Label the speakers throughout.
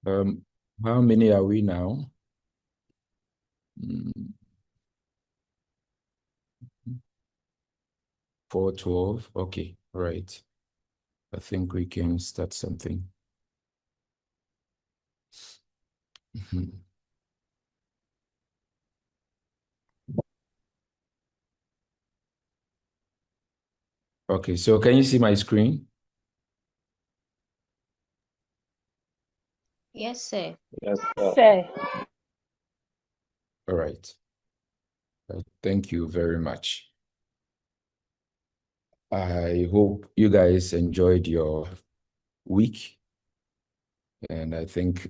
Speaker 1: Um, how many are we now? 412. Okay, all right. I think we can start something. Okay, so can you see my screen?
Speaker 2: Yes, sir.
Speaker 3: Yes, sir.
Speaker 4: Sir.
Speaker 1: All right. Thank you very much. I hope you guys enjoyed your week. And I think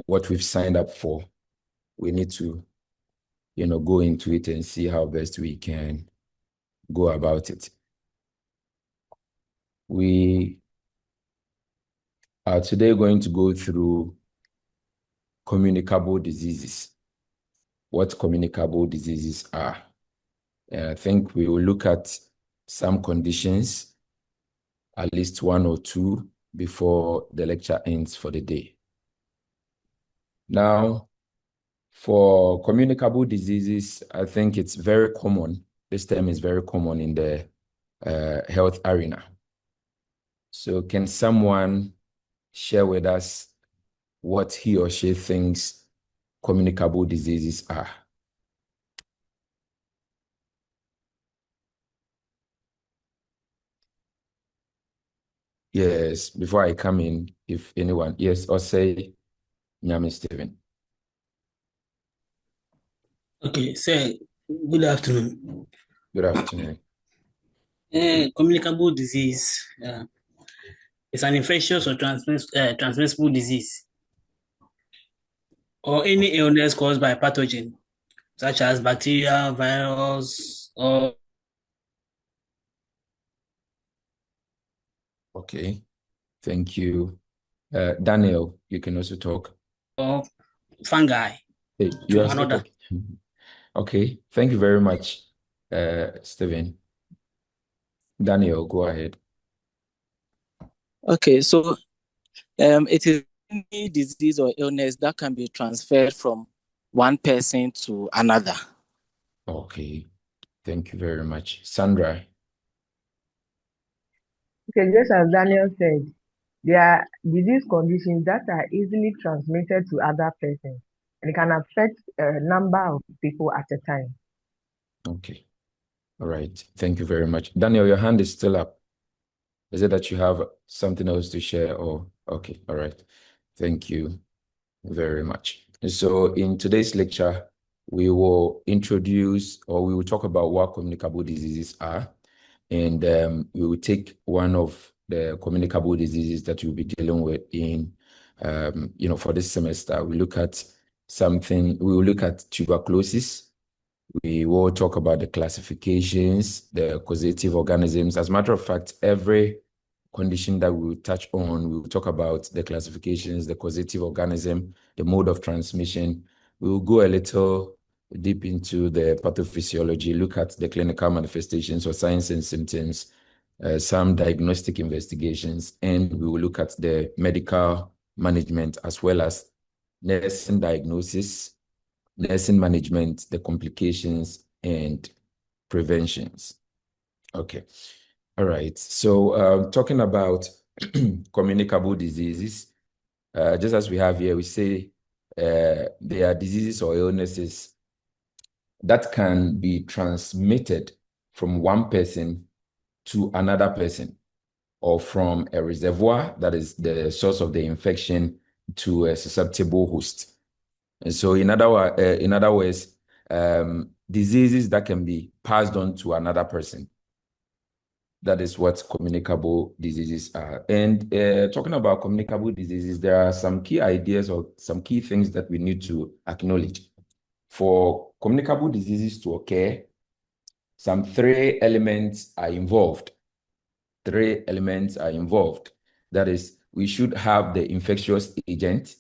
Speaker 1: what we've signed up for, we need to, go into it and see how best we can go about it. We are today going to go through communicable diseases, what communicable diseases are. And I think we will look at some conditions, at least one or two, before the lecture ends for the day. Now, for communicable diseases, I think it's very common. This term is very common in the health arena. So can someone share with us what he or she thinks communicable diseases are? Yes, before I come in, if anyone, yes, or say, Nyame Stephen.
Speaker 5: Okay, sir, good afternoon.
Speaker 1: Good afternoon.
Speaker 5: Communicable disease is an infectious or transmissible disease or any illness caused by a pathogen, such as bacteria, virus, or
Speaker 1: Okay, thank you. Daniel, you can also talk.
Speaker 5: fungi
Speaker 1: Hey, you
Speaker 5: to
Speaker 1: are still
Speaker 5: another.
Speaker 1: talking. Okay, thank you very much, Stephen. Daniel, go ahead.
Speaker 6: Okay, so it is any disease or illness that can be transferred from one person to another.
Speaker 1: Okay, thank you very much. Sandra.
Speaker 7: Okay, just as Daniel said, there are disease conditions that are easily transmitted to other persons and it can affect a number of people at a time.
Speaker 1: Okay, all right, thank you very much. Daniel, your hand is still up. Is it that you have something else to share or? Okay, all right. Thank you very much. So in today's lecture, we will introduce or we will talk about what communicable diseases are. And we will take one of the communicable diseases that we'll be dealing with in, for this semester. We will look at tuberculosis. We will talk about the classifications, the causative organisms. As a matter of fact, every condition that we will touch on, we will talk about the classifications, the causative organism, the mode of transmission. We will go a little deep into the pathophysiology, look at the clinical manifestations or signs and symptoms, some diagnostic investigations, and we will look at the medical management as well as nursing diagnosis, nursing management, the complications, and preventions. Okay. All right. So talking about communicable diseases, just as we have here, we say there are diseases or illnesses that can be transmitted from one person to another person or from a reservoir, that is the source of the infection, to a susceptible host. And so in other words, diseases that can be passed on to another person. That is what communicable diseases are. And talking about communicable diseases, there are some key ideas or some key things that we need to acknowledge. For communicable diseases to occur, some three elements are involved. Three elements are involved. That is, we should have the infectious agent,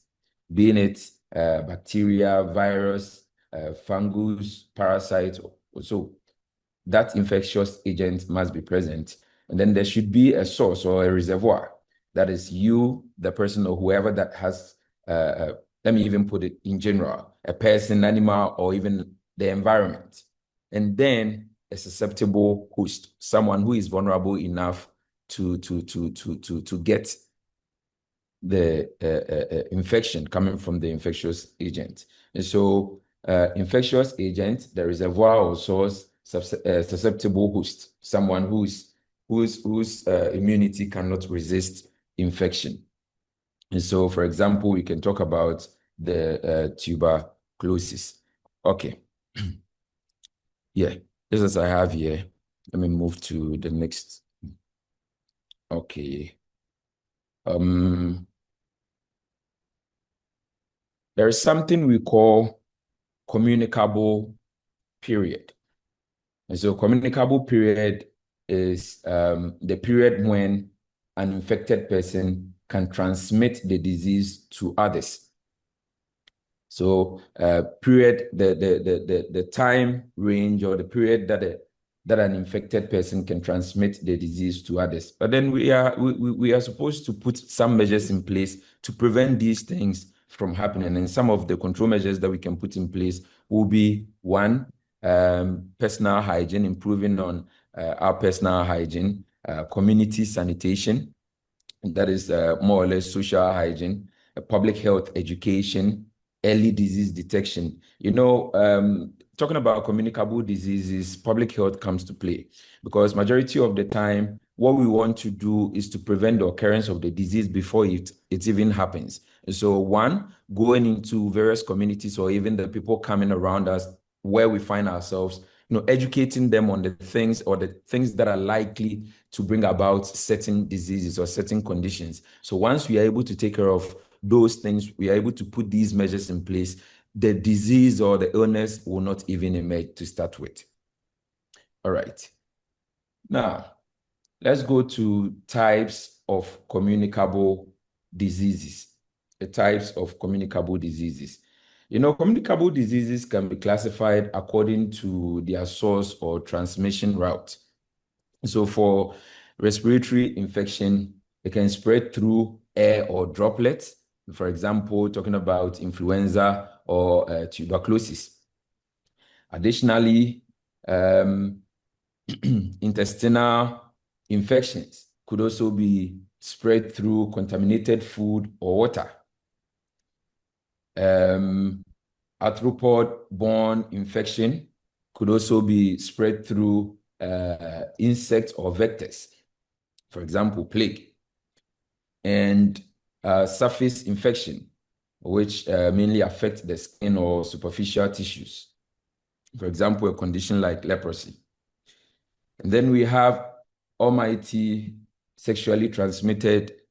Speaker 1: being it bacteria, virus, fungus, parasite. So that infectious agent must be present. And then there should be a source or a reservoir. That is you, the person or whoever that has let me even put it in general, a person, animal, or even the environment. And then a susceptible host, someone who is vulnerable enough to get the infection coming from the infectious agent. And so infectious agent, the reservoir or source, susceptible host, someone whose immunity cannot resist infection. And so, for example, we can talk about the tuberculosis. Okay. Yeah, just as I have here, let me move to the next. Okay. There is something we call communicable period. And so communicable period is the period when an infected person can transmit the disease to others. So period, the time range or the period that an infected person can transmit the disease to others. But then we are supposed to put some measures in place to prevent these things from happening. And some of the control measures that we can put in place will be one, personal hygiene, improving on our personal hygiene, community sanitation, that is more or less social hygiene, public health education, early disease detection. You know, talking about communicable diseases, public health comes to play because majority of the time, what we want to do is to prevent the occurrence of the disease before it even happens. And so one, going into various communities or even the people coming around us where we find ourselves, you know, educating them on the things that are likely to bring about certain diseases or certain conditions. So once we are able to take care of those things, we are able to put these measures in place, the disease or the illness will not even emerge to start with. All right. Now, let's go to types of communicable diseases. The types of communicable diseases. You know, communicable diseases can be classified according to their source or transmission route. So for respiratory infection, it can spread through air or droplets. For example, talking about influenza or tuberculosis. Additionally, intestinal infections could also be spread through contaminated food or water. Arthropod-borne infection could also be spread through insects or vectors, for example, plague. And surface infection, which mainly affect the skin or superficial tissues. For example, a condition like leprosy. And then we have almighty sexually transmitted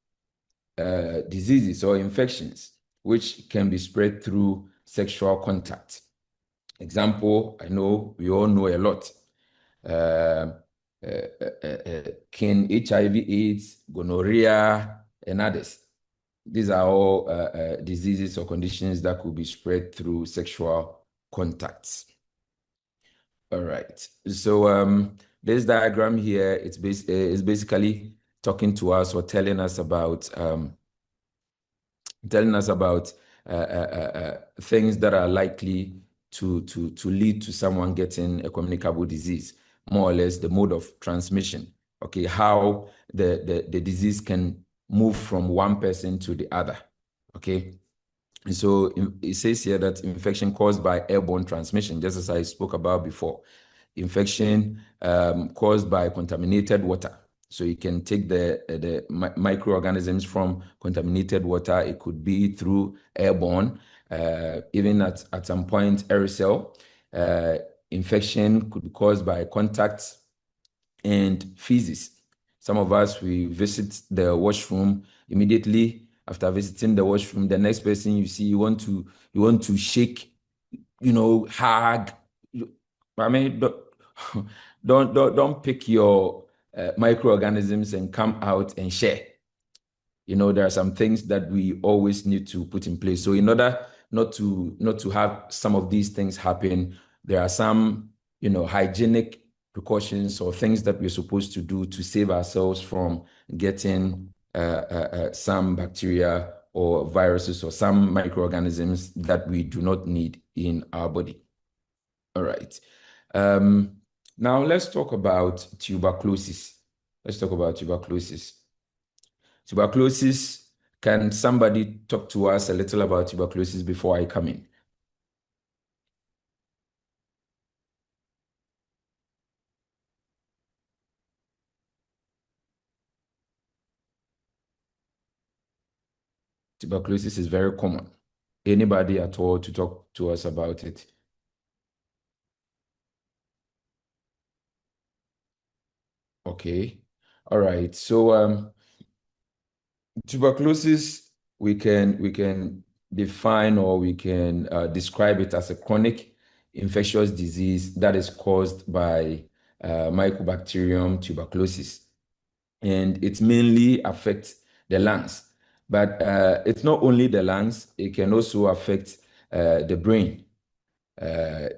Speaker 1: diseases or infections, which can be spread through sexual contact. Example, I know we all know a lot. Can HIV/AIDS, gonorrhea, and others. These are all diseases or conditions that could be spread through sexual contacts. All right. So this diagram here, is basically talking to us or telling us about things that are likely to lead to someone getting a communicable disease, more or less the mode of transmission. Okay, how the disease can move from one person to the other. Okay, and so it says here that infection caused by airborne transmission, just as I spoke about before. Infection caused by contaminated water. So you can take the microorganisms from contaminated water. It could be through airborne, even at some point aerosol. Infection could be caused by contact and feces. Some of us, we visit the washroom immediately after visiting the washroom. The next person you see, you want to shake, you know, hug. I mean, don't pick your microorganisms and come out and share. You know, there are some things that we always need to put in place. So in order not to have some of these things happen, there are some, you know, hygienic precautions or things that we're supposed to do to save ourselves from getting some bacteria or viruses or some microorganisms that we do not need in our body. All right. Now let's talk about tuberculosis. Let's talk about tuberculosis. Tuberculosis, can somebody talk to us a little about tuberculosis before I come in? Tuberculosis is very common. Anybody at all to talk to us about it? Okay. All right. So tuberculosis, we can define, or we can describe it as a chronic infectious disease that is caused by Mycobacterium tuberculosis, and it mainly affects the lungs. But it's not only the lungs; it can also affect the brain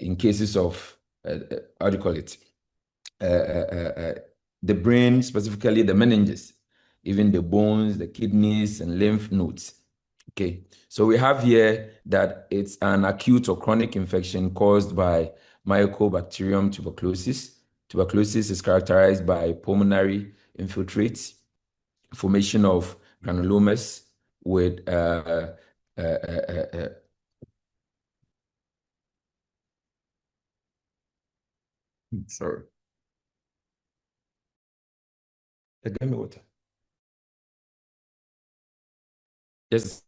Speaker 1: in cases of how do you call it? The brain, specifically the meninges, even the bones, the kidneys, and lymph nodes. Okay, so we have here that it's an acute or chronic infection caused by Mycobacterium tuberculosis. Tuberculosis is characterized by pulmonary infiltrates, formation of granulomas with sorry, get me water. Yes.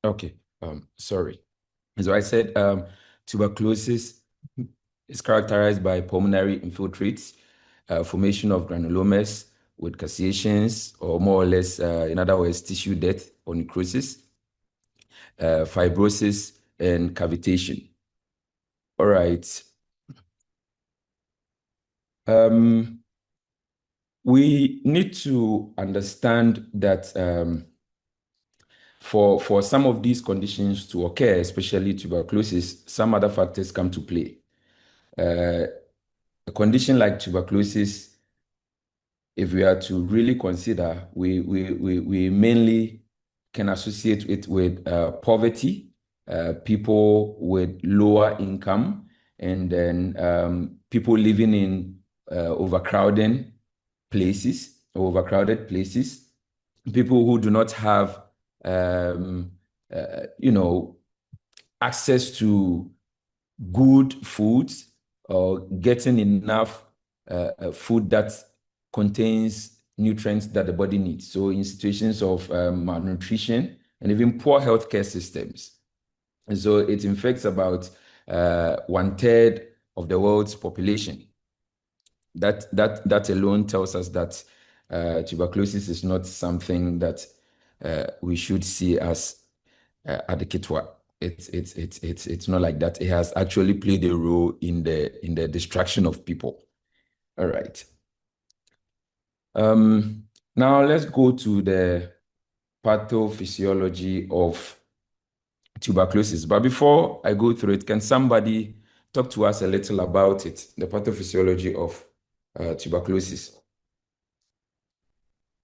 Speaker 1: Okay, sorry. So I said tuberculosis is characterized by pulmonary infiltrates, formation of granulomas with caseations, or more or less, in other words, tissue death or necrosis, fibrosis, and cavitation. All right. We need to understand that for some of these conditions to occur, especially tuberculosis, some other factors come to play. A condition like tuberculosis, if we are to really consider, we mainly can associate it with poverty, people with lower income, and then people living in overcrowded places, people who do not have, you know, access to good foods, or getting enough food that contains nutrients that the body needs. So in situations of malnutrition and even poor healthcare systems. And so it infects about 1/3 of the world's population. That alone tells us that tuberculosis is not something that we should see as adequate. It's not like that. It has actually played a role in the destruction of people. All right. Now let's go to the pathophysiology of tuberculosis. But before I go through it, can somebody talk to us a little about it, the pathophysiology of tuberculosis?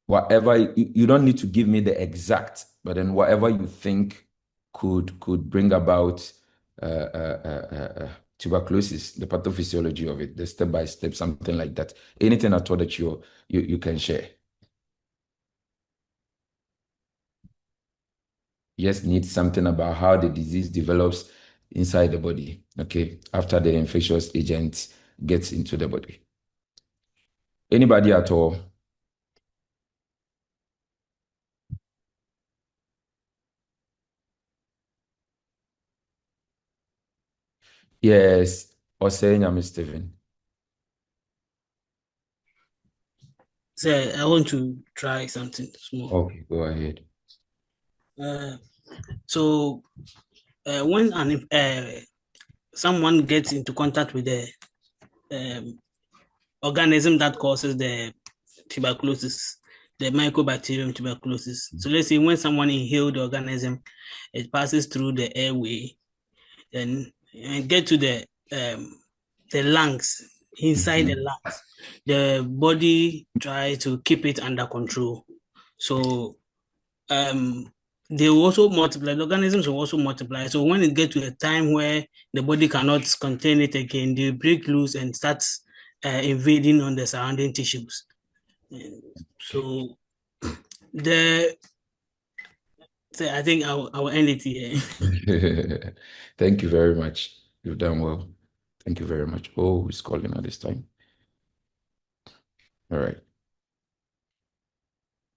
Speaker 1: Whatever, you don't need to give me the exact, but then whatever you think could bring about tuberculosis, the pathophysiology of it, the step by step, something like that. Anything at all that you can share. You just need something about how the disease develops inside the body, okay, after the infectious agent gets into the body. Anybody at all? Yes, or saying I'm Stephen.
Speaker 5: So I want to try something small.
Speaker 1: Okay, go ahead.
Speaker 5: So when someone gets into contact with the organism that causes the tuberculosis, the mycobacterium tuberculosis. So let's say when someone inhaled the organism, it passes through the airway, then and get to the lungs, inside the lungs. The body try to keep it under control. So they will also multiply, the organisms will also multiply. So when it gets to a time where the body cannot contain it again, they break loose and start invading on the surrounding tissues. So I think I will end it here.
Speaker 1: Thank you very much. You've done well. Thank you very much. Oh, who's calling at this time? All right.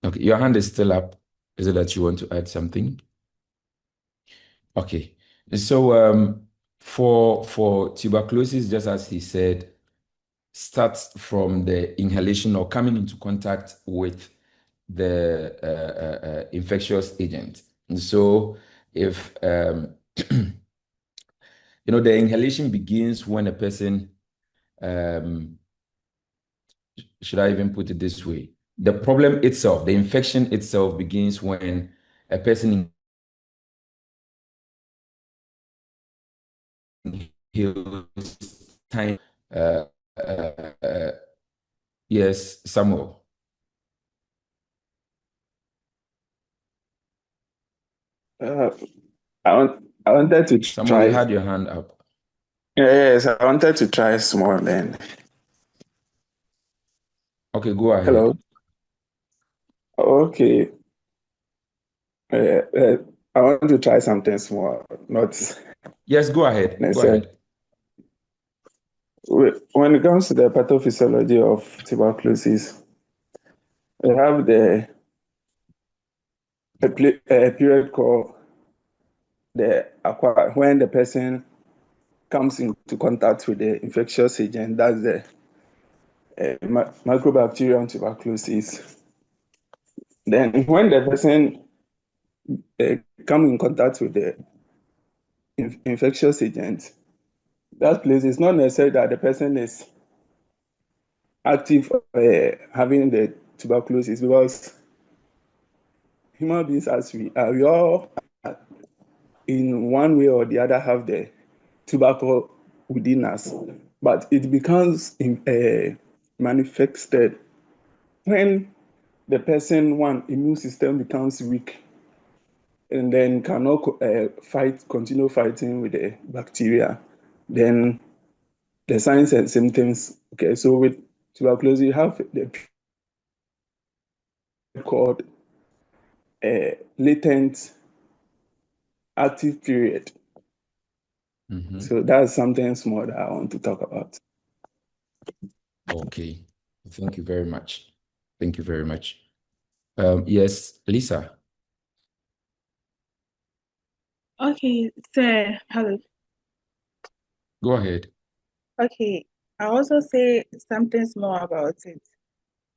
Speaker 1: Okay, your hand is still up. Is it that you want to add something? Okay. So for tuberculosis, just as he said, starts from the inhalation or coming into contact with the infectious agent. And so if the inhalation begins when a person, should I even put it this way? The problem itself, the infection itself begins when a person inhales time. Yes, Samuel.
Speaker 2: I wanted to
Speaker 1: Samuel,
Speaker 2: try.
Speaker 1: you had your hand up.
Speaker 2: Yes, I wanted to try small then.
Speaker 1: Okay, go ahead.
Speaker 2: Hello. Okay. I want to try something small, not
Speaker 1: Yes, go ahead. Go
Speaker 2: necessarily.
Speaker 1: ahead.
Speaker 2: When it comes to the pathophysiology of tuberculosis, we have a period called when the person comes into contact with the infectious agent, that's the microbacterium tuberculosis. Then when the person comes in contact with the infectious agent, that place is not necessary that the person is active having the tuberculosis, because human beings as we are, we all in one way or the other have the tubercle within us, but it becomes manifested when the person immune system becomes weak and then cannot continue fighting with the bacteria. Then the signs and symptoms. Okay, so with tuberculosis, you have the called latent active period. So that's something small that I want to talk about.
Speaker 1: Okay, thank you very much. Thank you very much. Yes, Lisa.
Speaker 3: Okay, so hello.
Speaker 1: Go ahead.
Speaker 3: Okay, I also say something small about it.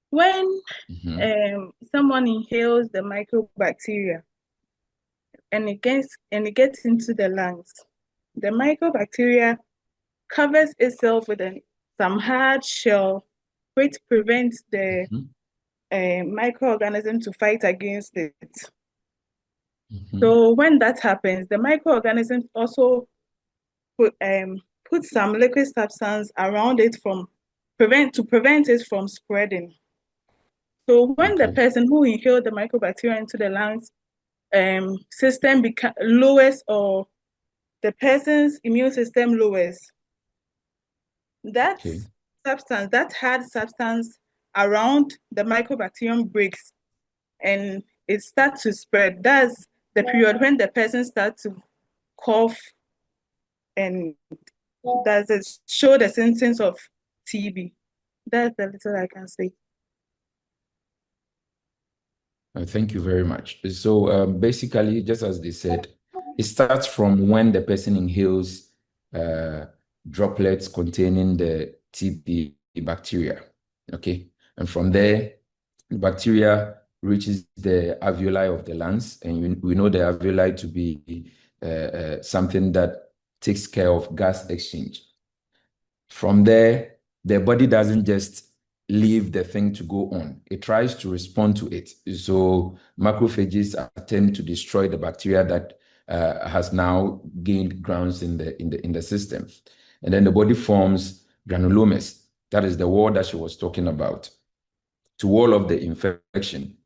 Speaker 3: When someone inhales the microbacteria and it gets into the lungs, the microbacteria covers itself with some hard shell, which prevents the microorganism to fight against it. So when that happens, the microorganisms also put some liquid substance around it to prevent it from spreading. So when the person who inhaled the microbacteria into the lungs system lowers, or the person's immune system lowers, that substance, that hard substance around the mycobacterium breaks and it starts to spread. That's the period when the person starts to cough and does it show the symptoms of TB. That's the little I can say.
Speaker 1: Thank you very much. So basically, just as they said, it starts from when the person inhales droplets containing the TB bacteria. Okay. And from there, the bacteria reaches the alveoli of the lungs. And we know the alveoli to be something that takes care of gas exchange. From there, the body doesn't just leave the thing to go on. It tries to respond to it. So macrophages attempt to destroy the bacteria that has now gained grounds in the system. And then the body forms granulomas. That is the wall that she was talking about to wall off the infection.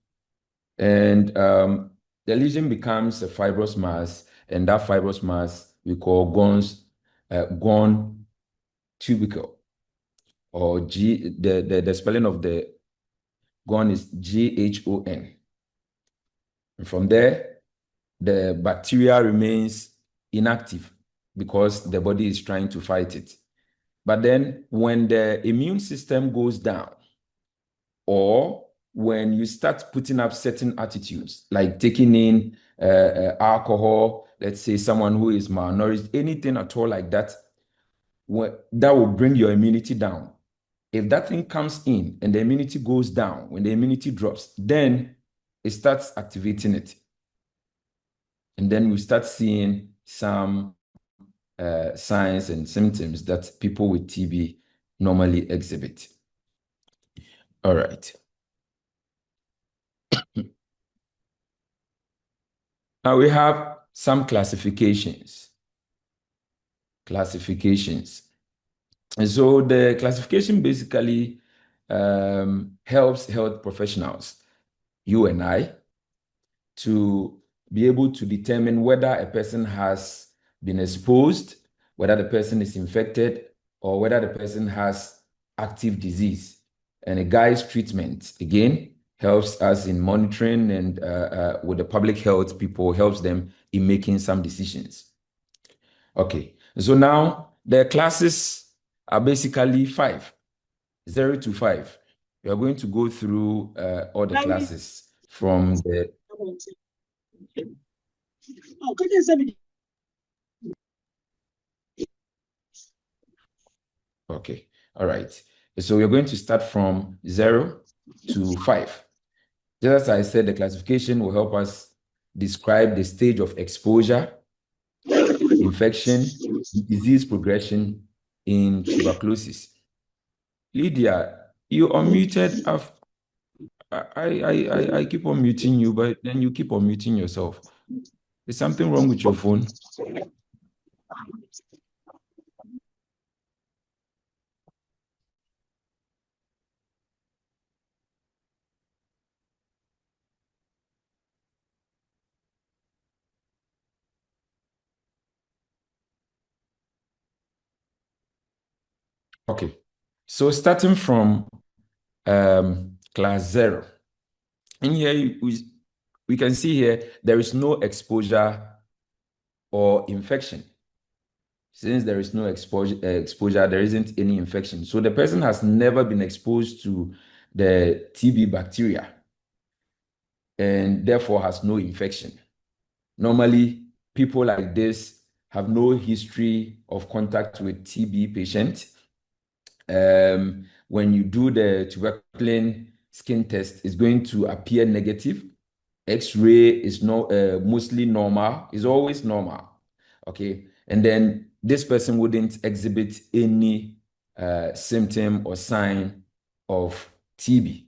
Speaker 1: And the lesion becomes a fibrous mass, and that fibrous mass we call Ghon tubercle, or the spelling of the Ghon is Ghon. And from there, the bacteria remains inactive because the body is trying to fight it. But then when the immune system goes down, or when you start putting up certain attitudes, like taking in alcohol, let's say someone who is malnourished, anything at all like that, that will bring your immunity down. If that thing comes in and the immunity goes down, when the immunity drops, then it starts activating it. And then we start seeing some signs and symptoms that people with TB normally exhibit. All right. Now we have some classifications. And so the classification basically helps health professionals, you and I, to be able to determine whether a person has been exposed, whether the person is infected, or whether the person has active disease. And a guide's treatment, again, helps us in monitoring, and with the public health people, helps them in making some decisions. Okay, so now the classes are basically 5, 0 to 5. We are going to go through all the classes from the... Okay, all right. So we're going to start from 0 to 5. Just as I said, the classification will help us describe the stage of exposure, infection, disease progression in tuberculosis. Lydia, you unmuted. I keep on muting you, but then you keep on muting yourself. Is something wrong with your phone? Okay, so starting from class 0, in here we can see here there is no exposure or infection. Since there is no exposure, there isn't any infection. So the person has never been exposed to the TB bacteria and therefore has no infection. Normally, people like this have no history of contact with TB patients. When you do the tuberculin skin test, it's going to appear negative. X-ray is mostly normal, is always normal. Okay, and then this person wouldn't exhibit any symptom or sign of TB.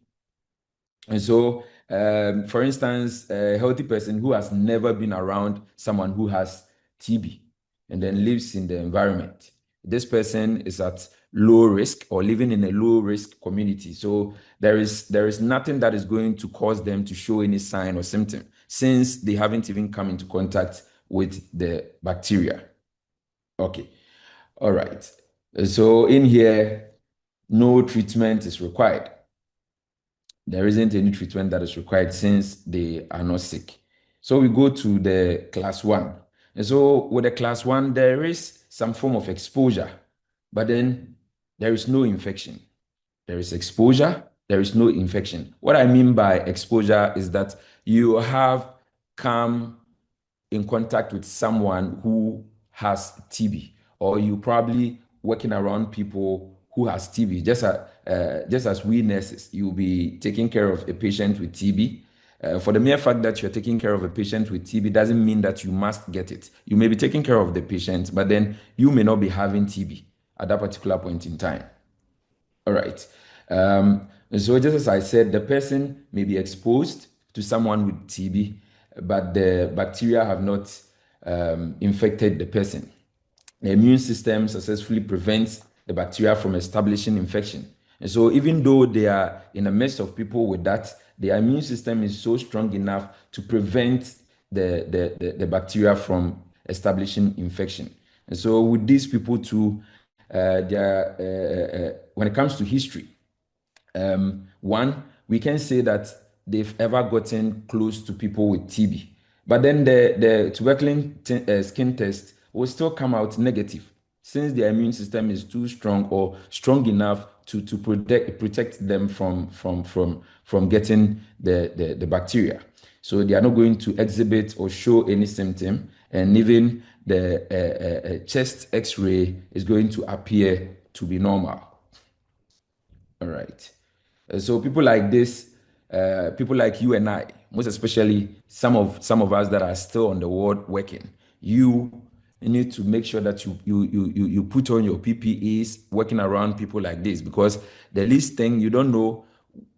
Speaker 1: And so, for instance, a healthy person who has never been around someone who has TB and then lives in the environment, this person is at low risk or living in a low risk community. So there is nothing that is going to cause them to show any sign or symptom since they haven't even come into contact with the bacteria. Okay, all right. So in here, no treatment is required. There isn't any treatment that is required since they are not sick. So we go to the class 1. And so with the class 1, there is some form of exposure, but then there is no infection. There is exposure, there is no infection. What I mean by exposure is that you have come in contact with someone who has TB, or you probably working around people who has TB. Just as we nurses, you'll be taking care of a patient with TB. For the mere fact that you're taking care of a patient with TB doesn't mean that you must get it. You may be taking care of the patient, but then you may not be having TB at that particular point in time. All right. So just as I said, the person may be exposed to someone with TB, but the bacteria have not infected the person. The immune system successfully prevents the bacteria from establishing infection. And so even though they are in the midst of people with that, the immune system is so strong enough to prevent the bacteria from establishing infection. And so with these people too, when it comes to history, one, we can say that they've ever gotten close to people with TB. But then the tuberculin skin test will still come out negative since their immune system is too strong or strong enough to protect them from getting the bacteria. So they are not going to exhibit or show any symptom, and even the chest x-ray is going to appear to be normal. All right. So people like this, people like you and I, most especially some of us that are still on the ward working, you need to make sure that you put on your PPEs working around people like this, because the least thing, you don't know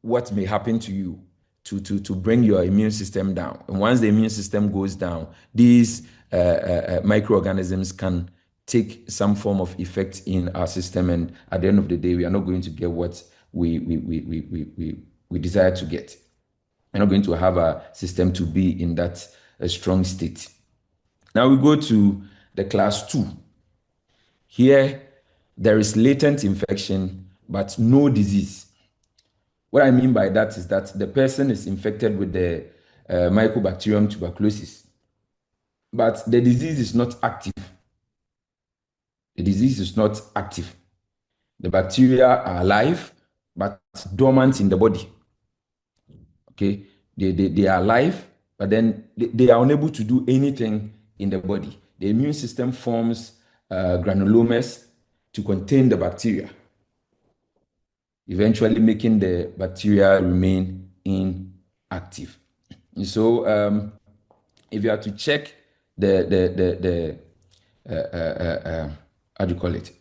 Speaker 1: what may happen to you to bring your immune system down. And once the immune system goes down, these microorganisms can take some form of effect in our system, and at the end of the day, we are not going to get what we desire to get. We're not going to have a system to be in that strong state. Now we go to the class 2. Here, there is latent infection, but no disease. What I mean by that is that the person is infected with the Mycobacterium tuberculosis, but the disease is not active. The disease is not active. The bacteria are alive, but dormant in the body. Okay, they are alive, but then they are unable to do anything in the body. The immune system forms granulomas to contain the bacteria, eventually making the bacteria remain inactive. And so, if you are to check the how do you call it?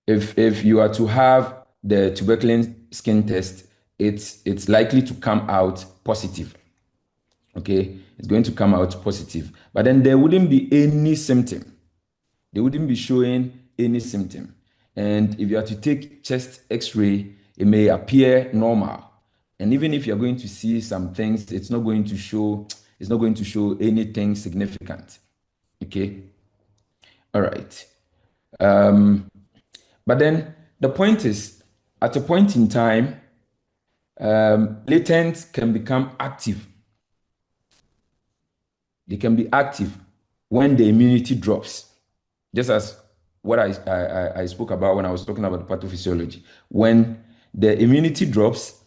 Speaker 1: If you are to have the tuberculin skin test, it's likely to come out positive. Okay, it's going to come out positive, but then there wouldn't be any symptom. They wouldn't be showing any symptom. And if you are to take chest x-ray, it may appear normal. And even if you're going to see some things, it's not going to show anything significant. Okay. All right. But then the point is, at a point in time, latent can become active. They can be active when the immunity drops, just as what I spoke about when I was talking about the pathophysiology. When the immunity drops,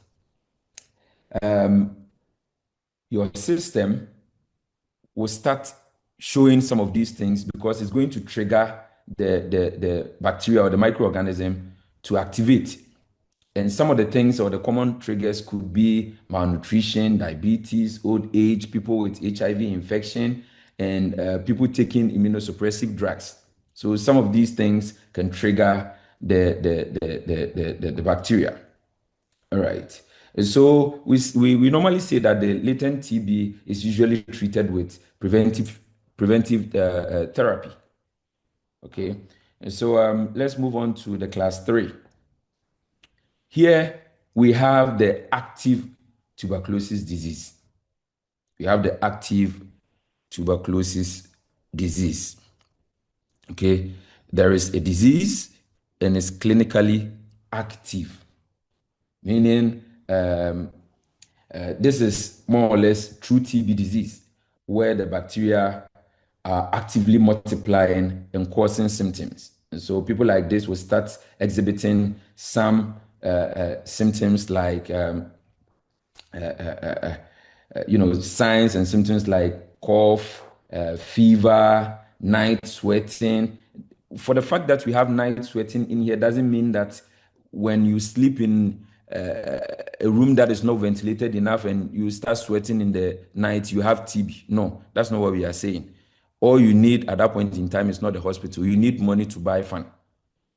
Speaker 1: your system will start showing some of these things, because it's going to trigger the bacteria or the microorganism to activate. And some of the things or the common triggers could be malnutrition, diabetes, old age, people with HIV infection, and people taking immunosuppressive drugs. So some of these things can trigger the bacteria. All right. So we normally say that the latent TB is usually treated with preventive therapy. Okay. And so let's move on to the class 3. Here we have the active tuberculosis disease. We have the active tuberculosis disease. Okay, there is a disease and it's clinically active, meaning this is more or less true TB disease, where the bacteria are actively multiplying and causing symptoms. And so people like this will start exhibiting some symptoms like signs and symptoms like cough, fever, night sweating. For the fact that we have night sweating in here doesn't mean that when you sleep in a room that is not ventilated enough and you start sweating in the night, you have TB. No, that's not what we are saying. All you need at that point in time is not the hospital. You need money to buy fan,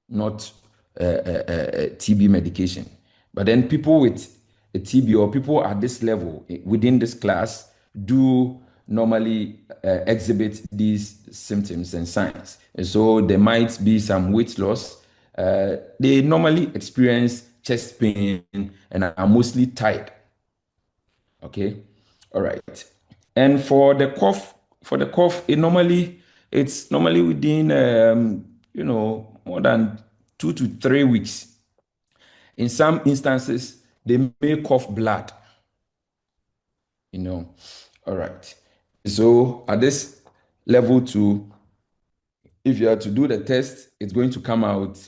Speaker 1: not TB medication. But then people with a TB or people at this level within this class do normally exhibit these symptoms and signs. And so there might be some weight loss. They normally experience chest pain and are mostly tired. Okay, all right. And for the cough, it's normally within more than 2 to 3 weeks. In some instances, they may cough blood. All right. So at this level two, if you are to do the test, it's going to come out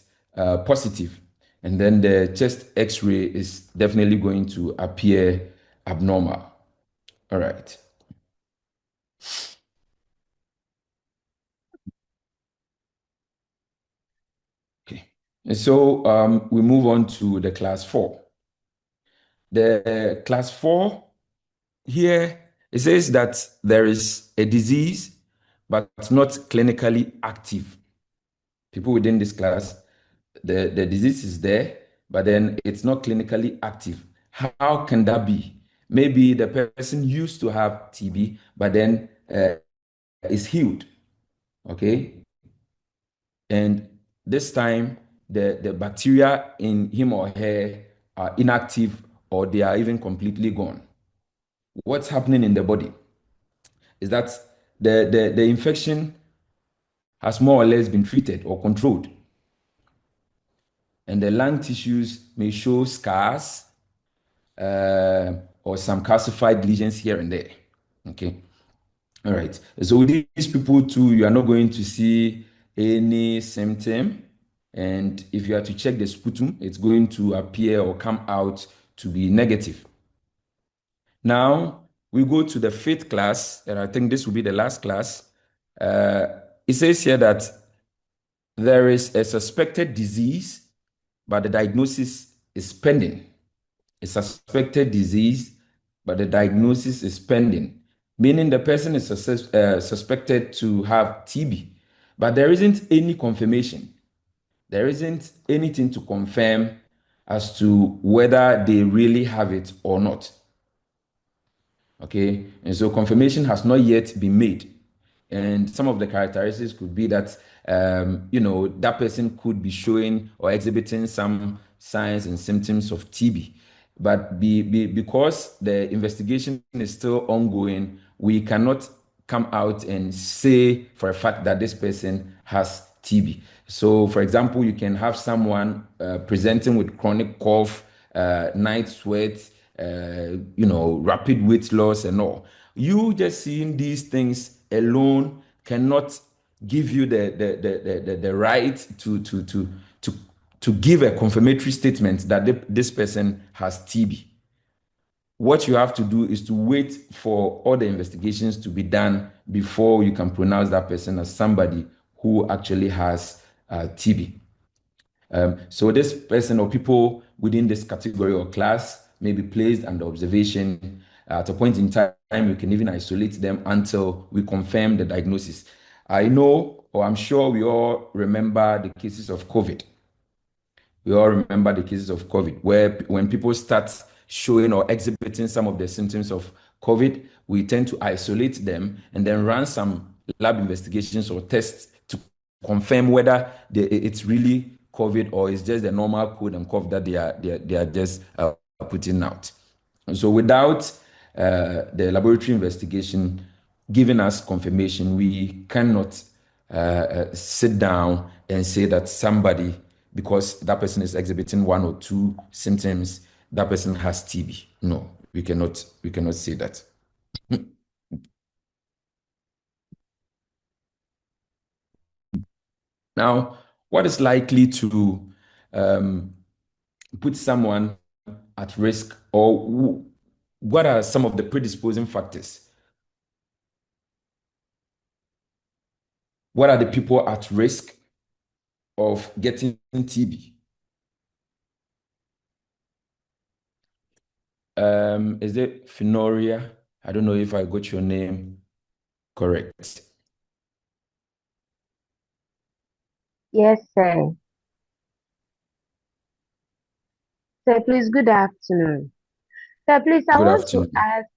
Speaker 1: positive. And then the chest x-ray is definitely going to appear abnormal. All right. Okay. And so we move on to the class 4. The class 4 here, it says that there is a disease, but not clinically active. People within this class, the disease is there, but then it's not clinically active. How can that be? Maybe the person used to have TB, but then is healed. Okay. And this time, the bacteria in him or her are inactive or they are even completely gone. What's happening in the body is that the infection has more or less been treated or controlled. And the lung tissues may show scars or some calcified lesions here and there. Okay. All right. So with these people too, you are not going to see any symptom. And if you are to check the sputum, it's going to appear or come out to be negative. Now, we go to the 5th class, and I think this will be the last class. It says here that there is a suspected disease, but the diagnosis is pending. A suspected disease, but the diagnosis is pending, meaning the person is suspected to have TB, but there isn't any confirmation. There isn't anything to confirm as to whether they really have it or not. Okay, and so confirmation has not yet been made. And some of the characteristics could be that, that person could be showing or exhibiting some signs and symptoms of TB. But because the investigation is still ongoing, we cannot come out and say for a fact that this person has TB. So, for example, you can have someone presenting with chronic cough, night sweat, rapid weight loss and all. You just seeing these things alone cannot give you the right to give a confirmatory statement that this person has TB. What you have to do is to wait for all the investigations to be done before you can pronounce that person as somebody who actually has TB. So this person or people within this category or class may be placed under observation. At a point in time, we can even isolate them until we confirm the diagnosis. I know, or I'm sure we all remember the cases of COVID. We all remember the cases of COVID, where when people start showing or exhibiting some of the symptoms of COVID, we tend to isolate them and then run some lab investigations or tests to confirm whether it's really COVID or it's just the normal cold and cough that they are just putting out. And so without the laboratory investigation giving us confirmation, we cannot sit down and say that somebody, because that person is exhibiting one or two symptoms, that person has TB. No, we cannot say that. Now, what is likely to put someone at risk, or what are some of the predisposing factors? What are the people at risk of getting TB? Is it Phenoria? I don't know if I got your name correct.
Speaker 4: Yes, sir. Sir, please, good afternoon. Sir, please, I
Speaker 1: Good
Speaker 4: want to
Speaker 1: afternoon.
Speaker 4: ask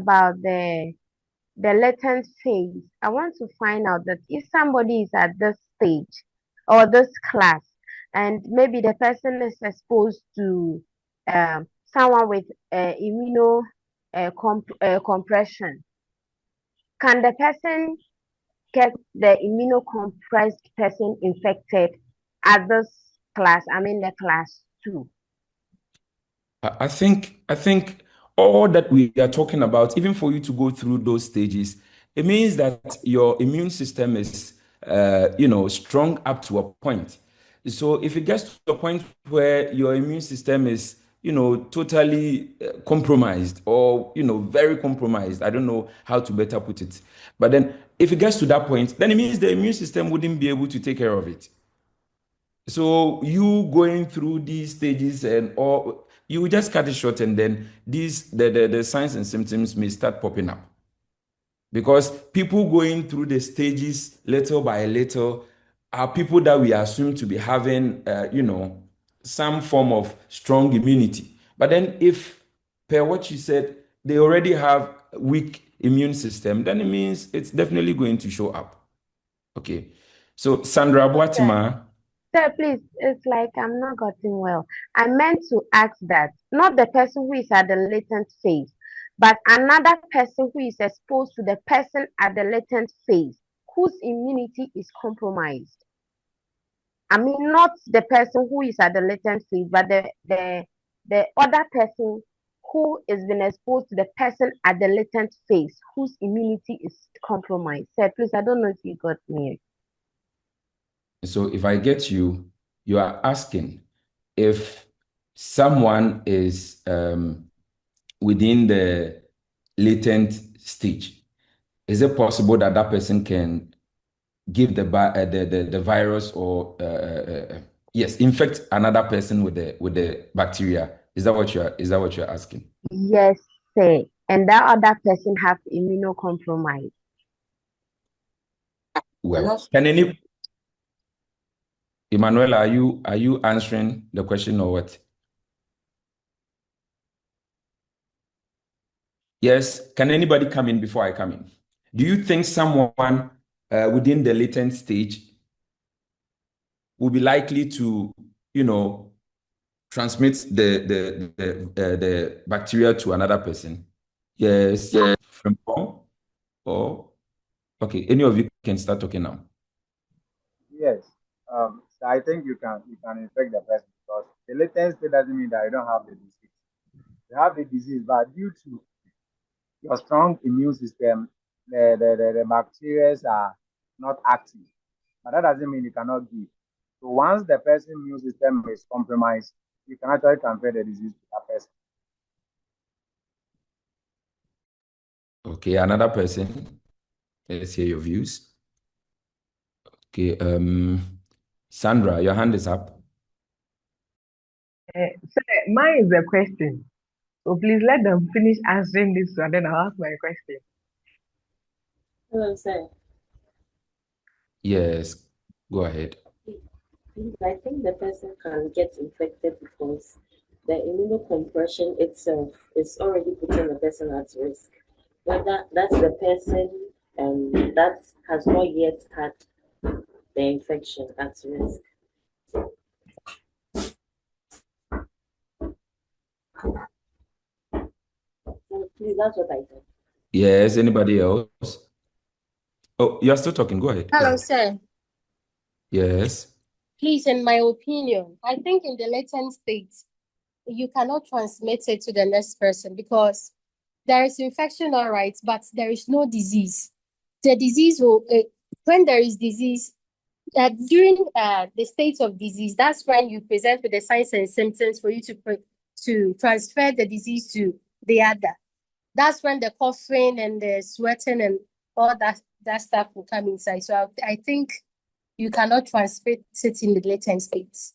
Speaker 4: about the latent phase. I want to find out that if somebody is at this stage or this class, and maybe the person is exposed to someone with compression, can the person get the immunocompressed person infected at this class? I mean, the class 2.
Speaker 1: I think all that we are talking about, even for you to go through those stages, it means that your immune system is, strong up to a point. So if it gets to a point where your immune system is, totally compromised, or, very compromised, I don't know how to better put it. But then if it gets to that point, then it means the immune system wouldn't be able to take care of it. So you going through these stages and or you just cut it short, and then the signs and symptoms may start popping up. Because people going through the stages little by little are people that we assume to be having some form of strong immunity. But then if, per what you said, they already have weak immune system, then it means it's definitely going to show up. Okay. So Sandra Boatima.
Speaker 4: Sir, please, it's like I'm not getting well. I meant to ask that, not the person who is at the latent phase, but another person who is exposed to the person at the latent phase, whose immunity is compromised. I mean, not the person who is at the latent phase, but the other person who is been exposed to the person at the latent phase, whose immunity is compromised. Sir, please, I don't know if you got me.
Speaker 1: So if I get you, you are asking if someone is within the latent stage, is it possible that that person can give the virus, or yes, infect another person with the bacteria? Is that what you're asking?
Speaker 4: Yes, sir. And that other person have immunocompromised.
Speaker 1: Well, can any Emmanuel, are you answering the question or what? Yes, can anybody come in before I come in? Do you think someone within the latent stage will be likely to, transmit the bacteria to another person? Yes. Yeah. From or okay, any of you can start talking now.
Speaker 8: Yes. So I think you can infect the person, because the latent state doesn't mean that you don't have the disease. You have the disease, but due to your strong immune system, the bacteria are not active. But that doesn't mean you cannot give. So once the person's immune system is compromised, you can actually transfer the disease to that person.
Speaker 1: Okay, another person. Let's hear your views. Okay, Sandra, your hand is up.
Speaker 7: Sir, mine is a question. So please let them finish answering this and then I'll ask my question.
Speaker 9: Hello, sir.
Speaker 1: Yes, go ahead.
Speaker 9: I think the person can get infected because the immunocompression itself is already putting the person at risk. Whether that's the person that has not yet had the infection at risk. So please, that's what I think.
Speaker 1: Yes, anybody else? Oh, you're still talking. Go ahead.
Speaker 10: Hello, sir.
Speaker 1: Yes.
Speaker 10: Please, in my opinion, I think in the latent state, you cannot transmit it to the next person because there is infection, all right, but there is no disease. The disease will, when there is disease, during the state of disease, that's when you present with the signs and symptoms for you to transfer the disease to the other. That's when the coughing and the sweating and all that stuff will come inside. So I think you cannot transmit it in the latent states.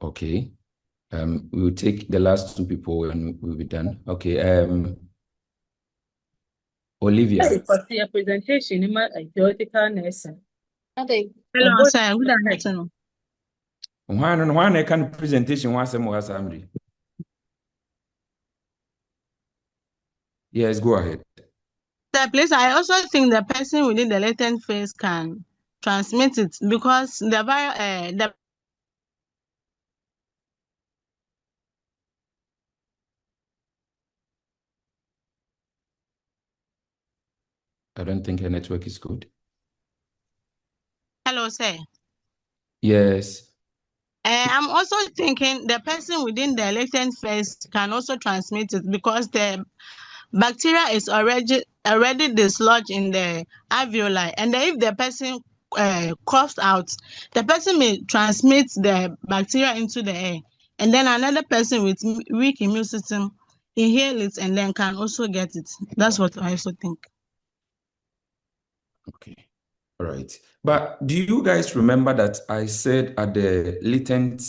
Speaker 1: Okay. We will take the last two people when we'll be done. Okay. Olivia.
Speaker 11: For the presentation, in my theoretical lesson.
Speaker 5: Hello, sir. Good afternoon.
Speaker 1: Why can presentation once more assembly? Yes, go ahead.
Speaker 5: Sir, please, I also think the person within the latent phase can transmit it because the
Speaker 1: I don't think her network is good.
Speaker 5: Hello, sir.
Speaker 1: Yes.
Speaker 5: I'm also thinking the person within the latent phase can also transmit it because the bacteria is already dislodged in the alveoli, and then if the person coughs out, the person may transmit the bacteria into the air, and then another person with weak immune system inhale it and then can also get it. That's what I also think.
Speaker 1: Okay. All right. But do you guys remember that I said at the latent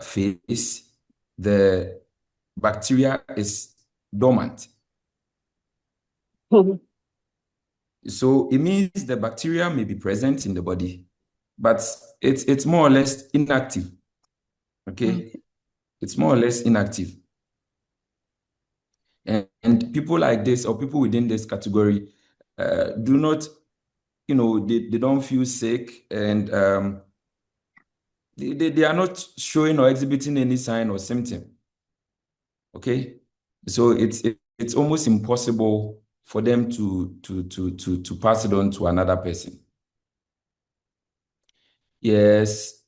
Speaker 1: phase, the bacteria is dormant? So it means the bacteria may be present in the body, but it's more or less inactive. Okay? It's more or less inactive. And people like this or people within this category do not, they don't feel sick and they are not showing or exhibiting any sign or symptom. Okay? So it's almost impossible for them to pass it on to another person. Yes.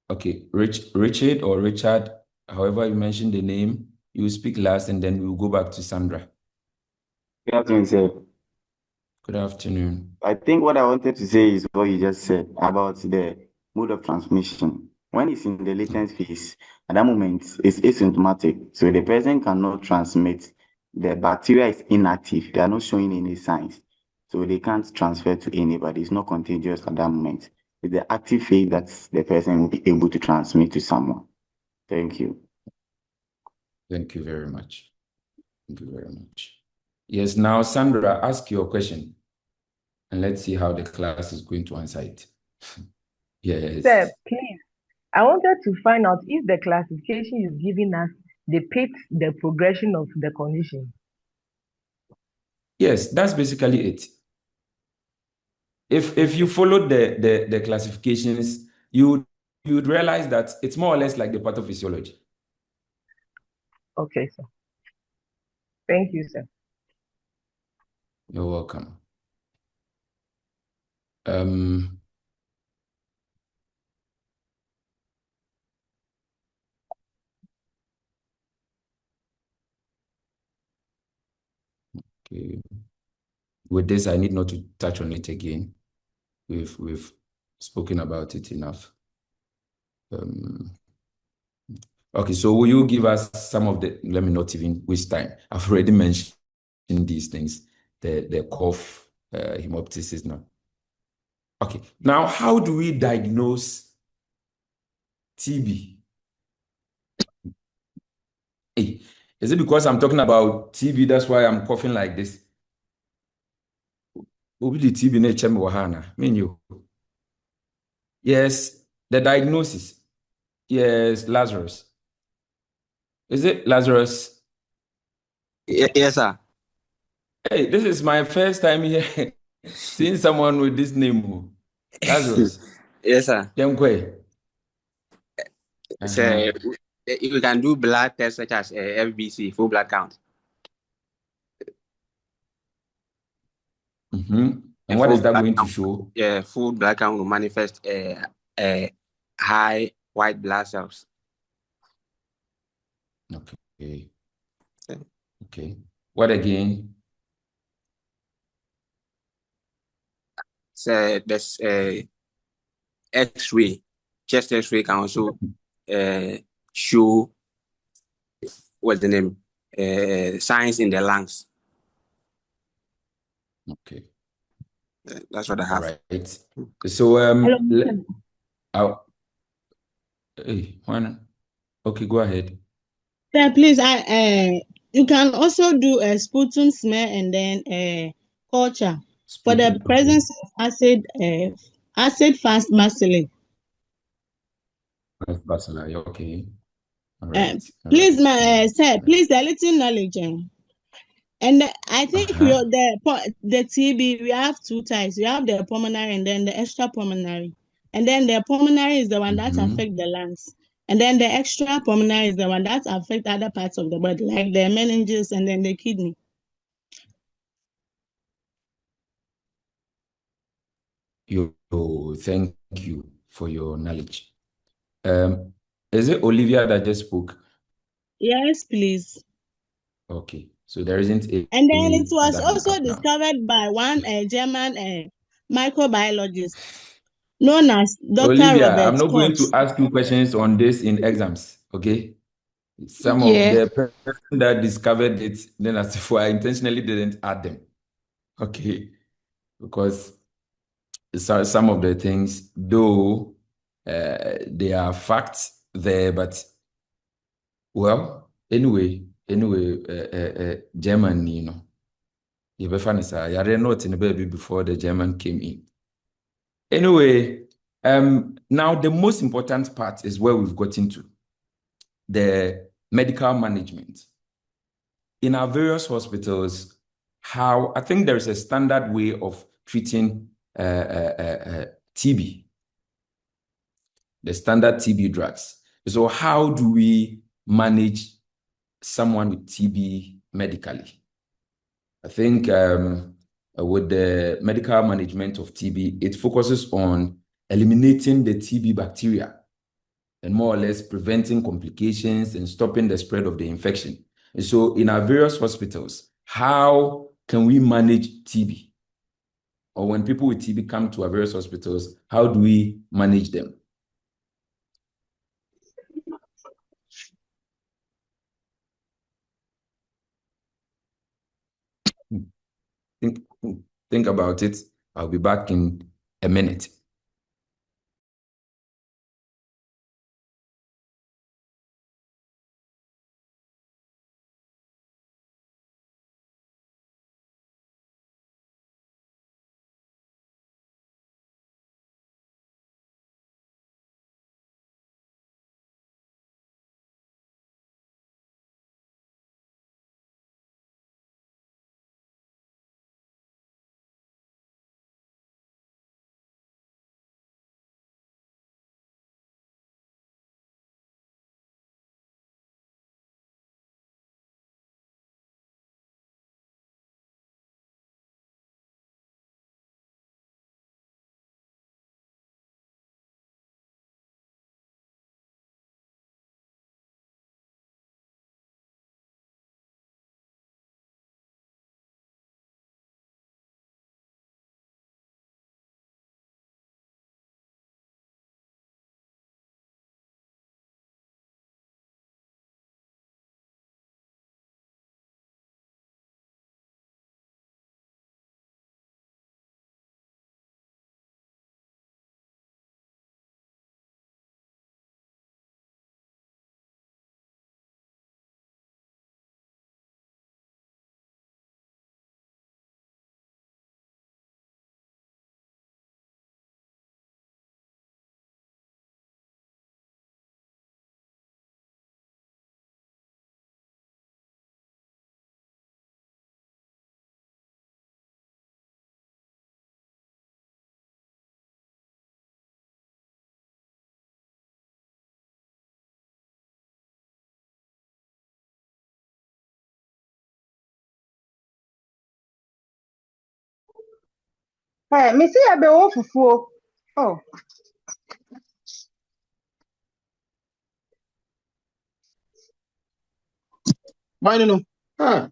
Speaker 1: Okay, Richard or Richard, however you mentioned the name, you speak last and then we'll go back to Sandra.
Speaker 12: Good afternoon, sir.
Speaker 1: Good afternoon.
Speaker 12: I think what I wanted to say is what you just said about the mode of transmission. When it's in the latent phase, at that moment, it's asymptomatic. So the person cannot transmit. The bacteria is inactive. They are not showing any signs. So they can't transfer to anybody. It's not contagious at that moment. It's the active phase that the person will be able to transmit to someone. Thank you.
Speaker 1: Thank you very much. Thank you very much. Yes, now Sandra, ask your question. And let's see how the class is going to answer it. Yes.
Speaker 7: Sir, please, I wanted to find out if the classification you've given us depicts the progression of the condition.
Speaker 1: Yes, that's basically it. If you followed the classifications, you would realize that it's more or less like the pathophysiology.
Speaker 7: Okay, sir. Thank you, sir.
Speaker 1: You're welcome. Okay. With this, I need not to touch on it again. We've spoken about it enough. Okay, so will you give us some of the, let me not even waste time. I've already mentioned these things, the cough, hemoptysis now. Okay, now how do we diagnose TB? Hey, is it because I'm talking about TB, that's why I'm coughing like this? Yes, the diagnosis. Yes, Lazarus. Is it Lazarus?
Speaker 13: Yes, sir.
Speaker 1: Hey, this is my first time here seeing someone with this name. Lazarus.
Speaker 13: Yes, sir.
Speaker 1: Demkwe.
Speaker 13: So you can do blood tests such as FBC, full blood count.
Speaker 1: And what is that going to show?
Speaker 13: Yeah, full blood count will manifest high white blood cells.
Speaker 1: Okay. Okay. What again?
Speaker 13: So there's X-ray, chest X-ray can also show what's the name? Signs in the lungs.
Speaker 1: Okay.
Speaker 13: That's what I have.
Speaker 1: All right. So hey, Juan. Okay, go ahead.
Speaker 3: Yeah, please, you can also do a sputum smear and then culture for the presence of acid fast bacilli.
Speaker 1: Bacilli, okay. All right.
Speaker 3: Please, sir, please, a little knowledge. And I think the TB, we have two types. We have the pulmonary and then the extra pulmonary. And then the pulmonary is the one that affects the lungs. And then the extra pulmonary is the one that affects other parts of the body, like the meninges and then the kidney.
Speaker 1: Thank you for your knowledge. Is it Olivia that just spoke?
Speaker 3: Yes, please.
Speaker 1: Okay, so there isn't a.
Speaker 3: And then it was also discovered by one German microbiologist known as Dr.
Speaker 1: Olivia,
Speaker 3: Robert
Speaker 1: I'm not
Speaker 3: Koch.
Speaker 1: going to ask you questions on this in exams, okay? Some of the person that discovered it, then as if I intentionally didn't add them, okay? Because some of the things, though, they are facts there, but well, anyway, German, you be funny, sir. You are not in the baby before the German came in. Anyway, now the most important part is where we've got into the medical management. In our various hospitals, how I think there is a standard way of treating TB, the standard TB drugs. So how do we manage someone with TB medically? I think with the medical management of TB, it focuses on eliminating the TB bacteria and more or less preventing complications and stopping the spread of the infection. And so in our various hospitals, how can we manage TB? Or when people with TB come to our various hospitals, how do we manage them? Think about it. I'll be back in a minute.
Speaker 7: Me see a be fufu. Oh.
Speaker 14: Why no? Ah.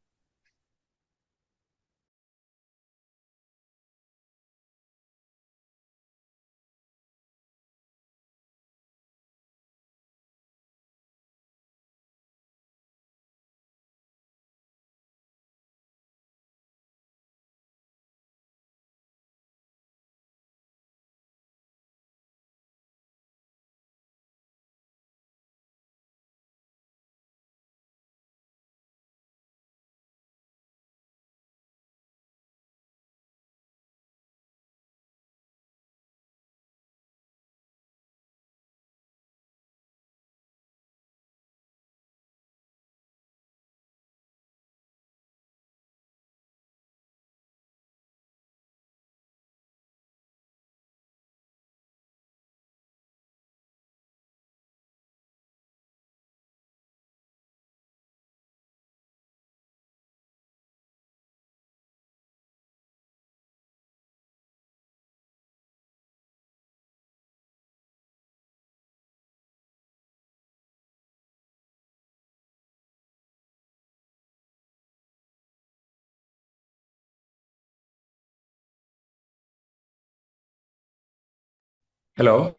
Speaker 1: Hello.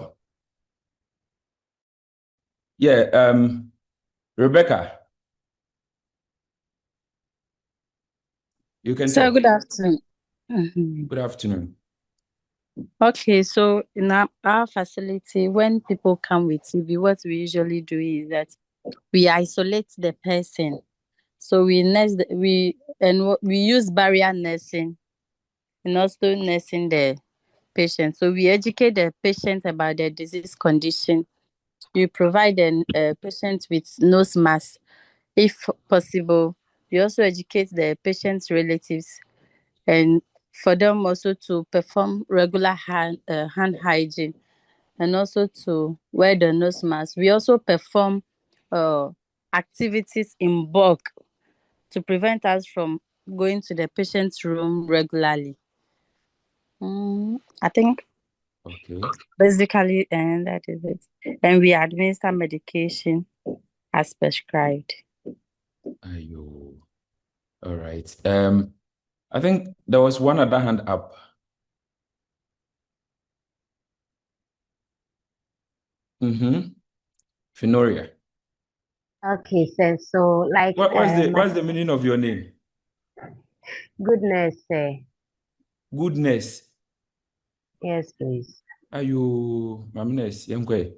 Speaker 1: Yeah, Rebecca, you can
Speaker 11: Sir,
Speaker 1: talk.
Speaker 11: good afternoon. Mhm.
Speaker 1: Good afternoon.
Speaker 11: Okay, so in our facility, when people come with TB, what we usually do is that we isolate the person. So we use barrier nursing and also nursing the patient. So we educate the patient about the disease condition. We provide the patient with nose mask if possible. We also educate the patient's relatives and for them also to perform regular hand hygiene and also to wear the nose mask. We also perform uh, activities in bulk to prevent us from going to the patient's room regularly. I think
Speaker 1: Okay.
Speaker 11: basically, and that is it. And we administer medication as prescribed.
Speaker 1: Ayo. All right. I think there was one other hand up. Finoria.
Speaker 4: Okay, so like
Speaker 1: What's the meaning of your name?
Speaker 4: goodness,
Speaker 1: Goodness.
Speaker 4: yes, please.
Speaker 1: Ayo, Mamnes, Yemkwe.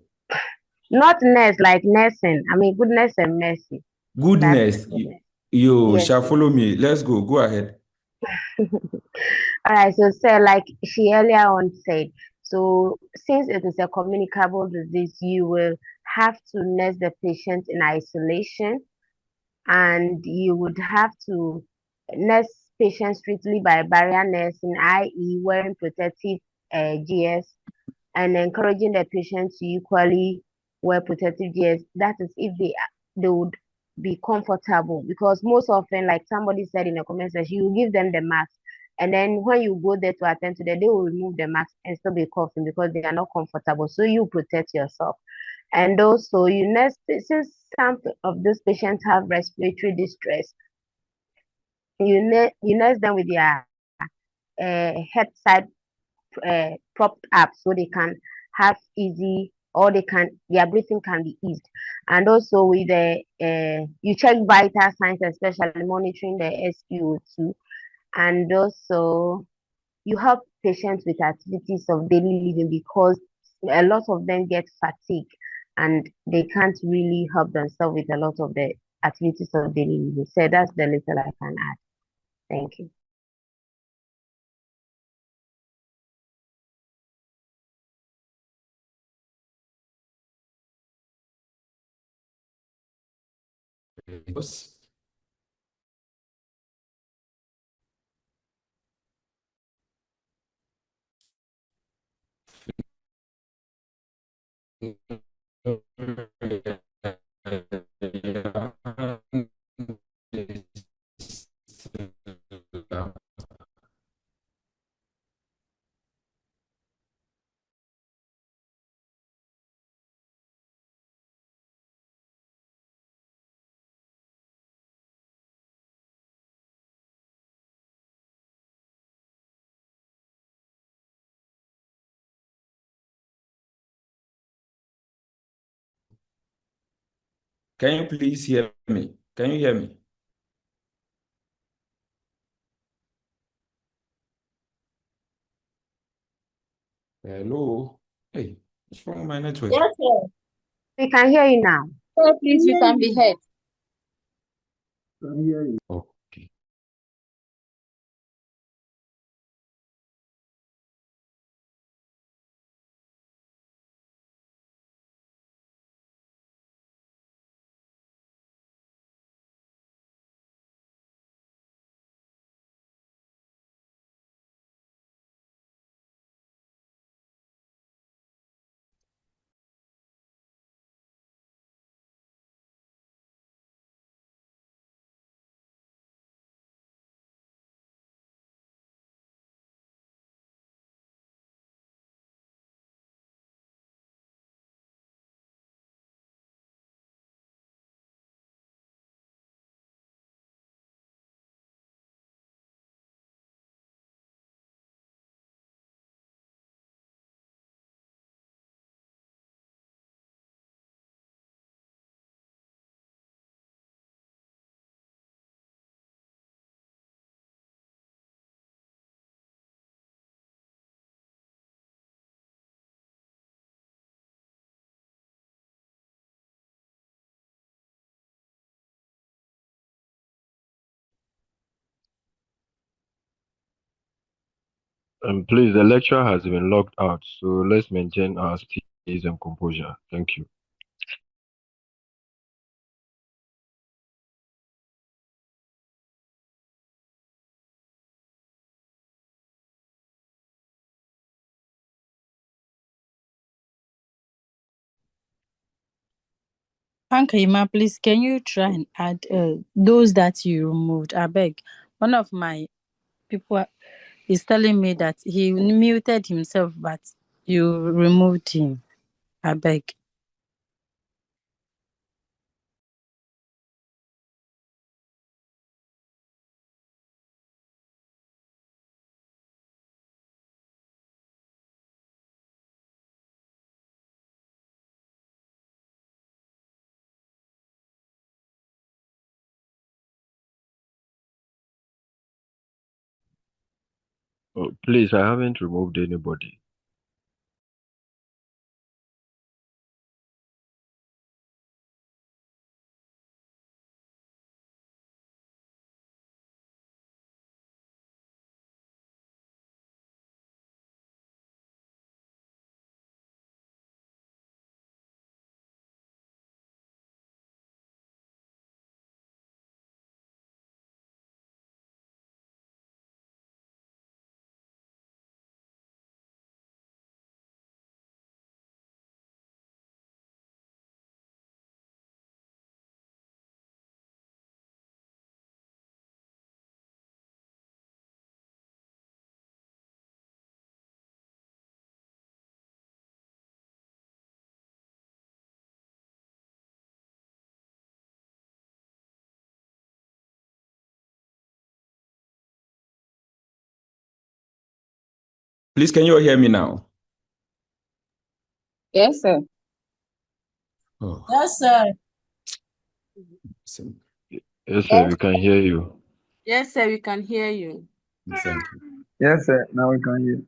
Speaker 4: Not nurse like nursing. I mean goodness and mercy. That's
Speaker 1: Goodness.
Speaker 4: goodness.
Speaker 1: You
Speaker 4: Yes,
Speaker 1: shall
Speaker 4: please.
Speaker 1: follow me. Let's go. Go ahead.
Speaker 4: All right, so like she earlier on said, so since it is a communicable disease, you will have to nurse the patient in isolation, and you would have to nurse patients strictly by barrier nursing, i.e., wearing protective GS and encouraging the patient to equally wear protective gears. That is if they would be comfortable, because most often, like somebody said in the comment section, you give them the mask, and then when you go there to attend to them, they will remove the mask and still be coughing because they are not comfortable. So you protect yourself. And also, since some of these patients have respiratory distress, you nurse them with their head side propped up so they can have easy, or their breathing can be eased. And also with the you check vital signs, especially monitoring the SpO2, and also you help patients with activities of daily living, because a lot of them get fatigue and they can't really help themselves with a lot of the activities of daily living. So that's the little I can add. Thank you.
Speaker 1: Yes. Can you please hear me? Can you hear me? Hello? Hey, what's wrong with my network?
Speaker 4: Yes, sir. We can hear you now.
Speaker 10: Sir, please, you can be heard.
Speaker 14: Can hear you.
Speaker 1: Okay.
Speaker 15: Please, the lecturer has been logged out, so let's maintain our stays and composure. Thank you.
Speaker 11: Ima, please, can you try and add those that you removed? I beg. One of my people is telling me that he muted himself, but you removed him. I beg.
Speaker 15: Oh, please, I haven't removed anybody.
Speaker 1: Please, can you all hear me now?
Speaker 16: Yes, sir.
Speaker 1: Oh,
Speaker 16: Yes, sir.
Speaker 15: Yes, sir, we can hear you.
Speaker 16: Yes, sir, we can hear you.
Speaker 1: thank you.
Speaker 2: Yes, sir. Now we can hear.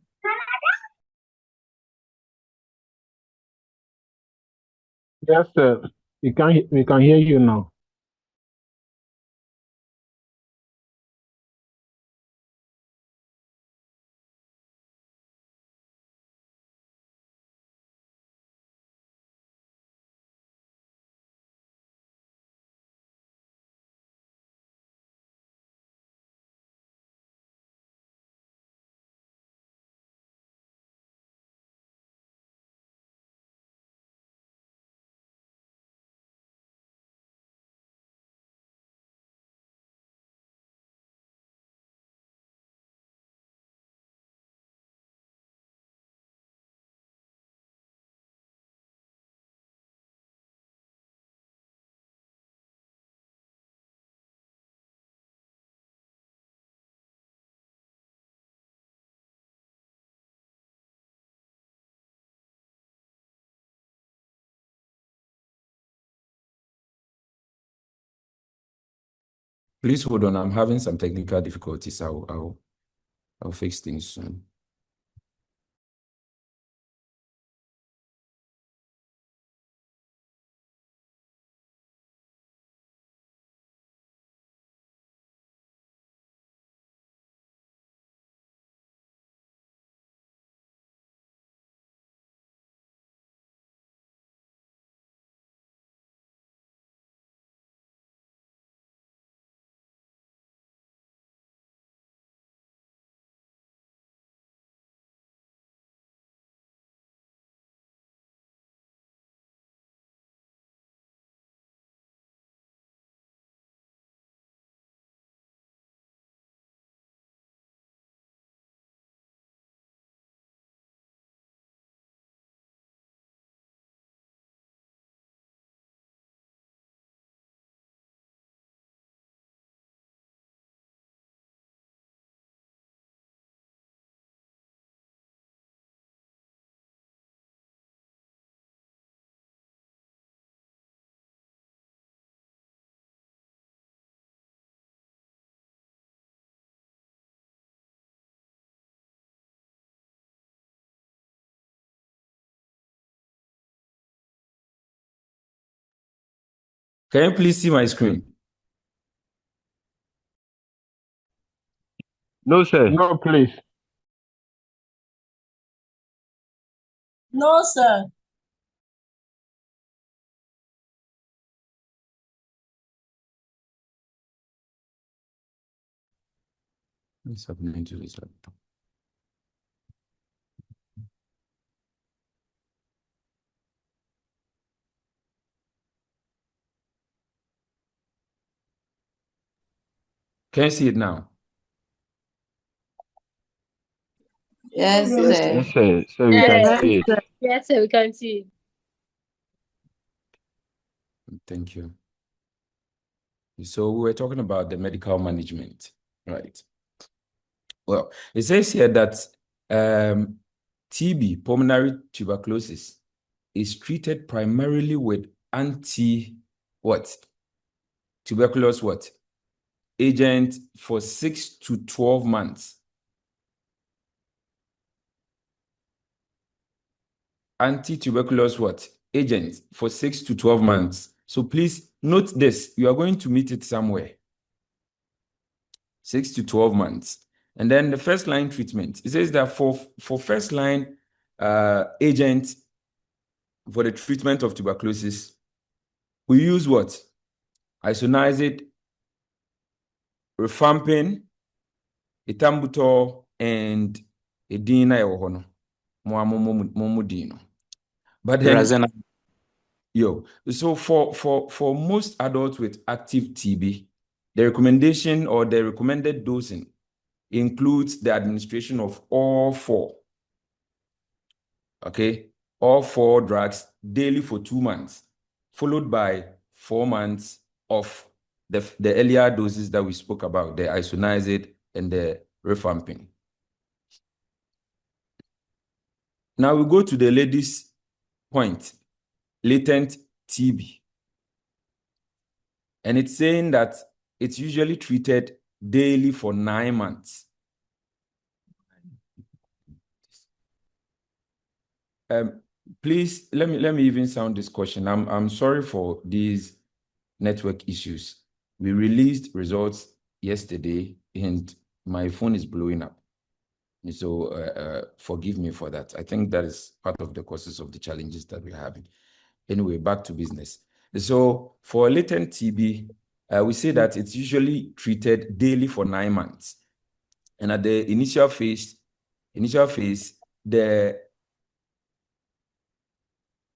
Speaker 14: Yes, sir. We can hear you now.
Speaker 1: Please hold on. I'm having some technical difficulties. I'll fix things soon. Can you please see my screen?
Speaker 15: No, sir.
Speaker 14: No, please.
Speaker 17: No, sir.
Speaker 1: What's happening to this laptop? Can you see it now?
Speaker 16: Yes, sir.
Speaker 15: Yes, sir. So we can
Speaker 10: Yes,
Speaker 15: see it.
Speaker 10: sir. Yes, sir, we can see it.
Speaker 1: Thank you. So we were talking about the medical management, right? Well, it says here that TB, pulmonary tuberculosis, is treated primarily with tuberculous agent for 6 to 12 months. Anti-tuberculous agent for 6 to 12 months. So please note this. You are going to meet it somewhere. 6 to 12 months. And then the first line treatment. It says that for first line agent for the treatment of tuberculosis, we use what? Isoniazid, rifampin, ethambutol, and edina ewohono. But then, so for most adults with active TB, the recommendation or the recommended dosing includes the administration of all four. Okay, all four drugs daily for 2 months, followed by 4 months of the earlier doses that we spoke about, the isoniazid and the rifampin. Now we go to the lady's point, latent TB. And it's saying that it's usually treated daily for 9 months. Please let me even sound this question. I'm sorry for these network issues. We released results yesterday and my phone is blowing up. So forgive me for that. I think that is part of the causes of the challenges that we're having. Anyway, back to business. So for latent TB, we say that it's usually treated daily for 9 months. And at the initial phase,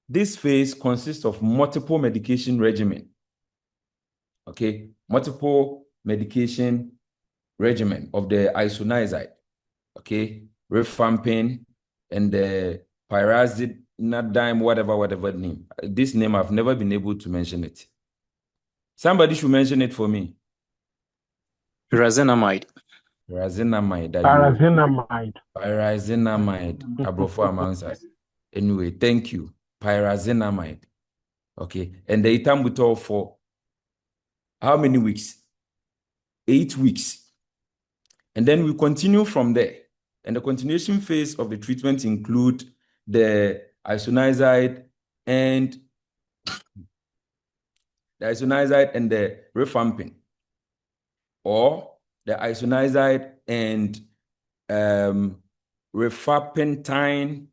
Speaker 1: this phase consists of multiple medication regimen. Okay, multiple medication regimen of the isoniazid. Okay, rifampin and the pyrazidine, whatever name. This name, I've never been able to mention it. Somebody should mention it for me.
Speaker 18: Pyrazinamide.
Speaker 14: Pyrazinamide.
Speaker 1: Abrofo amongst us. Anyway, thank you. Pyrazinamide. Okay, and the ethambutol for how many weeks? 8 weeks. And then we continue from there. And the continuation phase of the treatment include the isoniazid and the rifampin, or the isoniazid and rifampicin,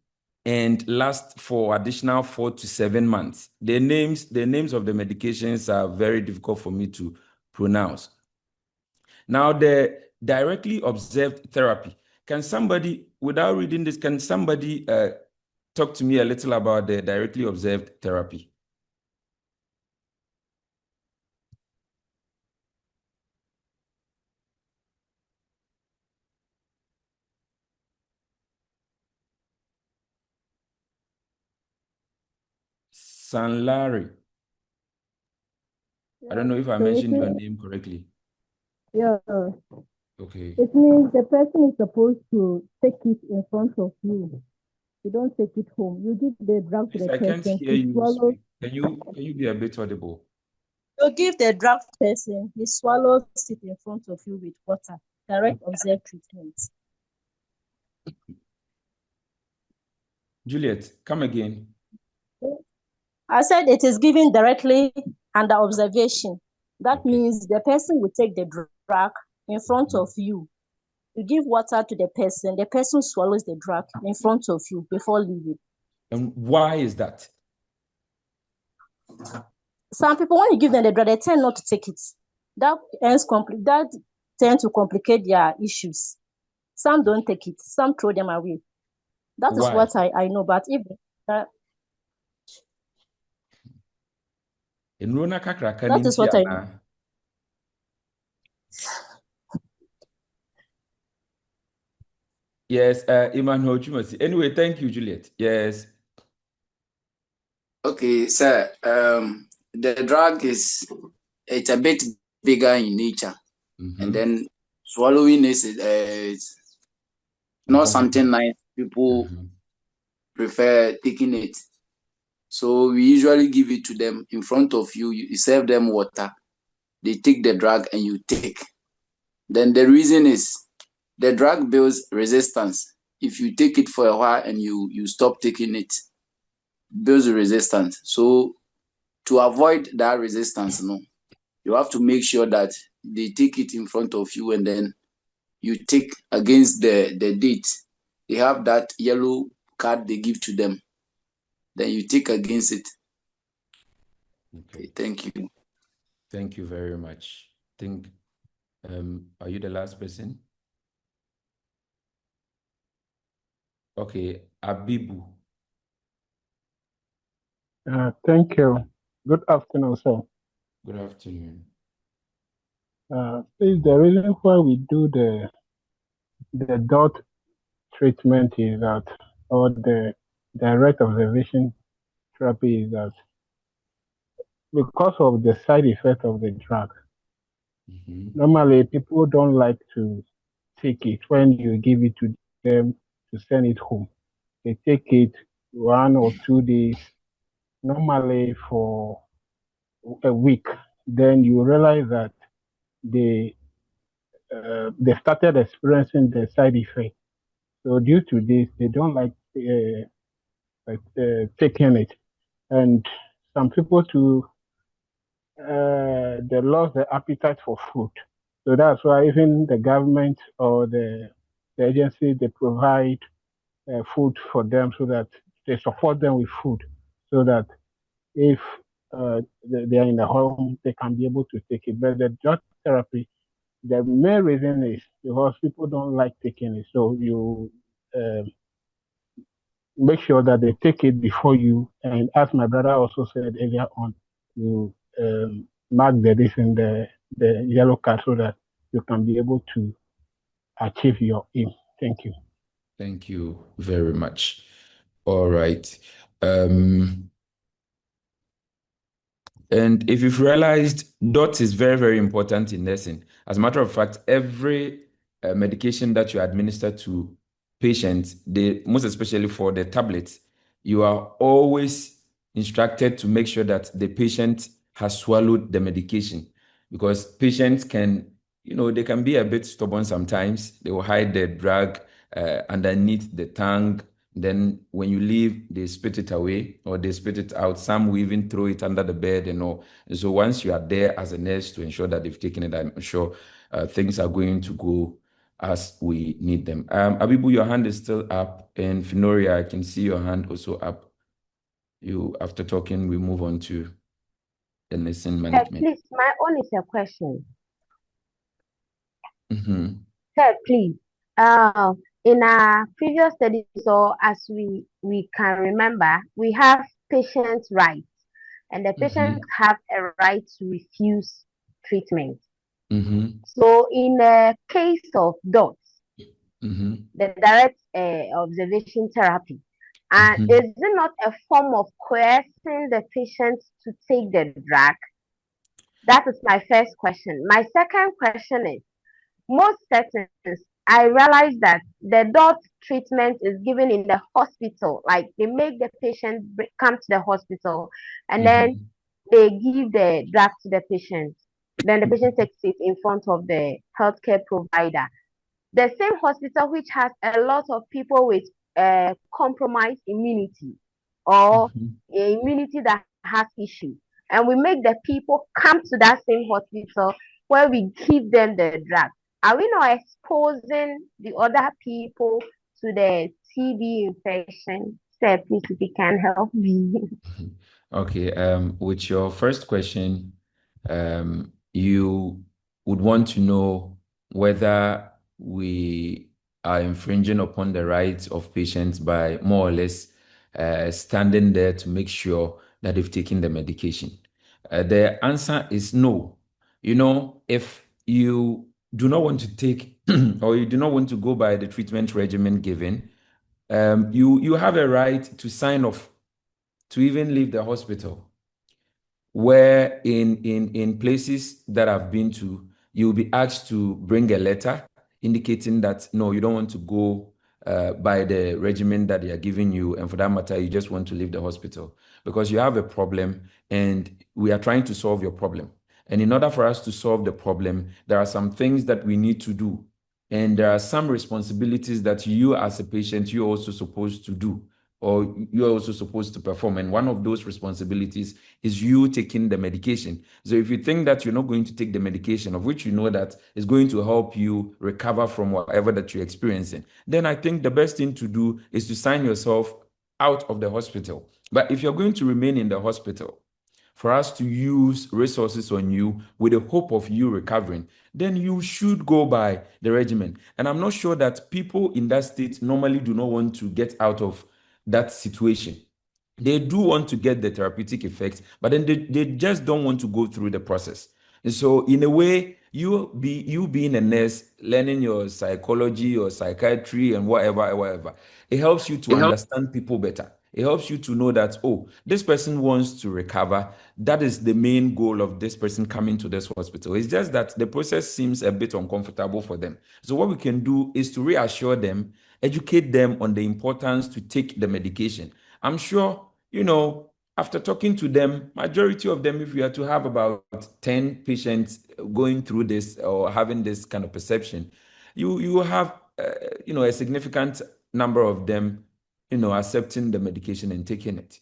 Speaker 1: and last for additional 4 to 7 months. The names of the medications are very difficult for me to pronounce. Now, the directly observed therapy. Can somebody, without reading this, can somebody talk to me a little about the directly observed therapy? San Larry. I don't know if I mentioned your name correctly.
Speaker 17: Yeah.
Speaker 1: Okay.
Speaker 17: It means the person is supposed to take it in front of you. You don't take it home. You give the drug to
Speaker 1: Please,
Speaker 17: the
Speaker 1: I can't
Speaker 17: person
Speaker 1: hear
Speaker 17: to
Speaker 1: you
Speaker 17: swallow.
Speaker 1: speak. Can you be a bit audible?
Speaker 17: You give the drug to the person, he swallows it in front of you with water. Direct observed treatment.
Speaker 1: Juliet, come again.
Speaker 17: I said it is given directly under observation. That
Speaker 1: Okay.
Speaker 17: means the person will take the drug in front of you. You give water to the person swallows the drug in front of you before leaving.
Speaker 1: And why is that?
Speaker 17: Some people, when you give them the drug, they tend not to take it. That tends to complicate their issues. Some don't take it. Some throw them away. That is
Speaker 1: Why?
Speaker 17: what I know. But if that is what I know.
Speaker 1: Yes, Emmanuel Chumasi. Anyway, thank you, Juliet. Yes.
Speaker 18: Okay, sir. The drug it's a bit bigger in nature, and then swallowing is not something nice. People prefer taking it, so we usually give it to them in front of you. You serve them water, they take the drug, and you take. Then the reason is the drug builds resistance. If you take it for a while and you stop taking it, builds resistance. So to avoid that resistance, you have to make sure that they take it in front of you, and then you take against the date. They have that yellow card they give to them. Then you take against it. Okay, thank you.
Speaker 1: Thank you very much. Are you the last person? Okay, Abibu.
Speaker 14: Thank you. Good afternoon, sir.
Speaker 1: Good afternoon.
Speaker 14: Please, the reason why we do the dot treatment is that, or the direct observation therapy is that, because of the side effect of the drug, normally people don't like to take it when you give it to them to send it home. They take it 1 or 2 days, normally for a week. Then you realize that they started experiencing the side effect. So due to this, they don't like taking it. And some people too, they lost the appetite for food. So that's why even the government or the agency, they provide food for them, so that they support them with food, so that if they are in the home, they can be able to take it. But the drug therapy, the main reason is because people don't like taking it. So you make sure that they take it before you. And as my brother also said earlier on, you mark the yellow card, so that you can be able to achieve your aim. Thank you.
Speaker 1: Thank you very much. All right. And if you've realized, DOT is very, very important in nursing. As a matter of fact, every medication that you administer to patients, most especially for the tablets, you are always instructed to make sure that the patient has swallowed the medication, because patients can they can be a bit stubborn sometimes. They will hide the drug underneath the tongue. Then when you leave, they spit it away or they spit it out. Some will even throw it under the bed and all. And so once you are there as a nurse to ensure that they've taken it, I'm sure things are going to go as we need them. Abibu, your hand is still up, and Finoria, I can see your hand also up. You, after talking, we move on to the nursing management.
Speaker 4: Please, my own is a question.
Speaker 1: Mm-hmm.
Speaker 4: Sir, please. In our previous studies, so as we can remember, we have patients' rights, and the patients have a right to refuse treatment. So in the case of DOTS, the direct observation therapy, and is it not a form of coercing the patient to take the drug? That is my first question. My second question is, most settings, I realize that the DOT treatment is given in the hospital. Like they make the patient come to the hospital and then they give the drug to the patient. Then the patient takes it in front of the healthcare provider. The same hospital which has a lot of people with compromised immunity or immunity that has issues. And we make the people come to that same hospital where we give them the drug. Are we not exposing the other people to the TB infection? Sir, please, if you can help me.
Speaker 1: Okay, with your first question, you would want to know whether we are infringing upon the rights of patients by more or less standing there to make sure that they've taken the medication. The answer is no. If you do not want to take or you do not want to go by the treatment regimen given, you have a right to sign off to even leave the hospital, where in places that I've been to, you'll be asked to bring a letter indicating that no, you don't want to go by the regimen that they are giving you, and for that matter, you just want to leave the hospital because you have a problem and we are trying to solve your problem. And in order for us to solve the problem, there are some things that we need to do. And there are some responsibilities that you as a patient, you're also supposed to do, or you're also supposed to perform. And one of those responsibilities is you taking the medication. So if you think that you're not going to take the medication, of which you know that is going to help you recover from whatever that you're experiencing, then I think the best thing to do is to sign yourself out of the hospital. But if you're going to remain in the hospital, for us to use resources on you with the hope of you recovering, then you should go by the regimen. And I'm not sure that people in that state normally do not want to get out of that situation. They do want to get the therapeutic effect, but then they just don't want to go through the process. And so in a way, you being a nurse, learning your psychology or psychiatry and whatever, it helps you to understand people better. It helps you to know that, oh, this person wants to recover. That is the main goal of this person coming to this hospital. It's just that the process seems a bit uncomfortable for them. So what we can do is to reassure them, educate them on the importance to take the medication. I'm sure, after talking to them, majority of them, if we are to have about 10 patients going through this or having this kind of perception, you have, a significant number of them, accepting the medication and taking it.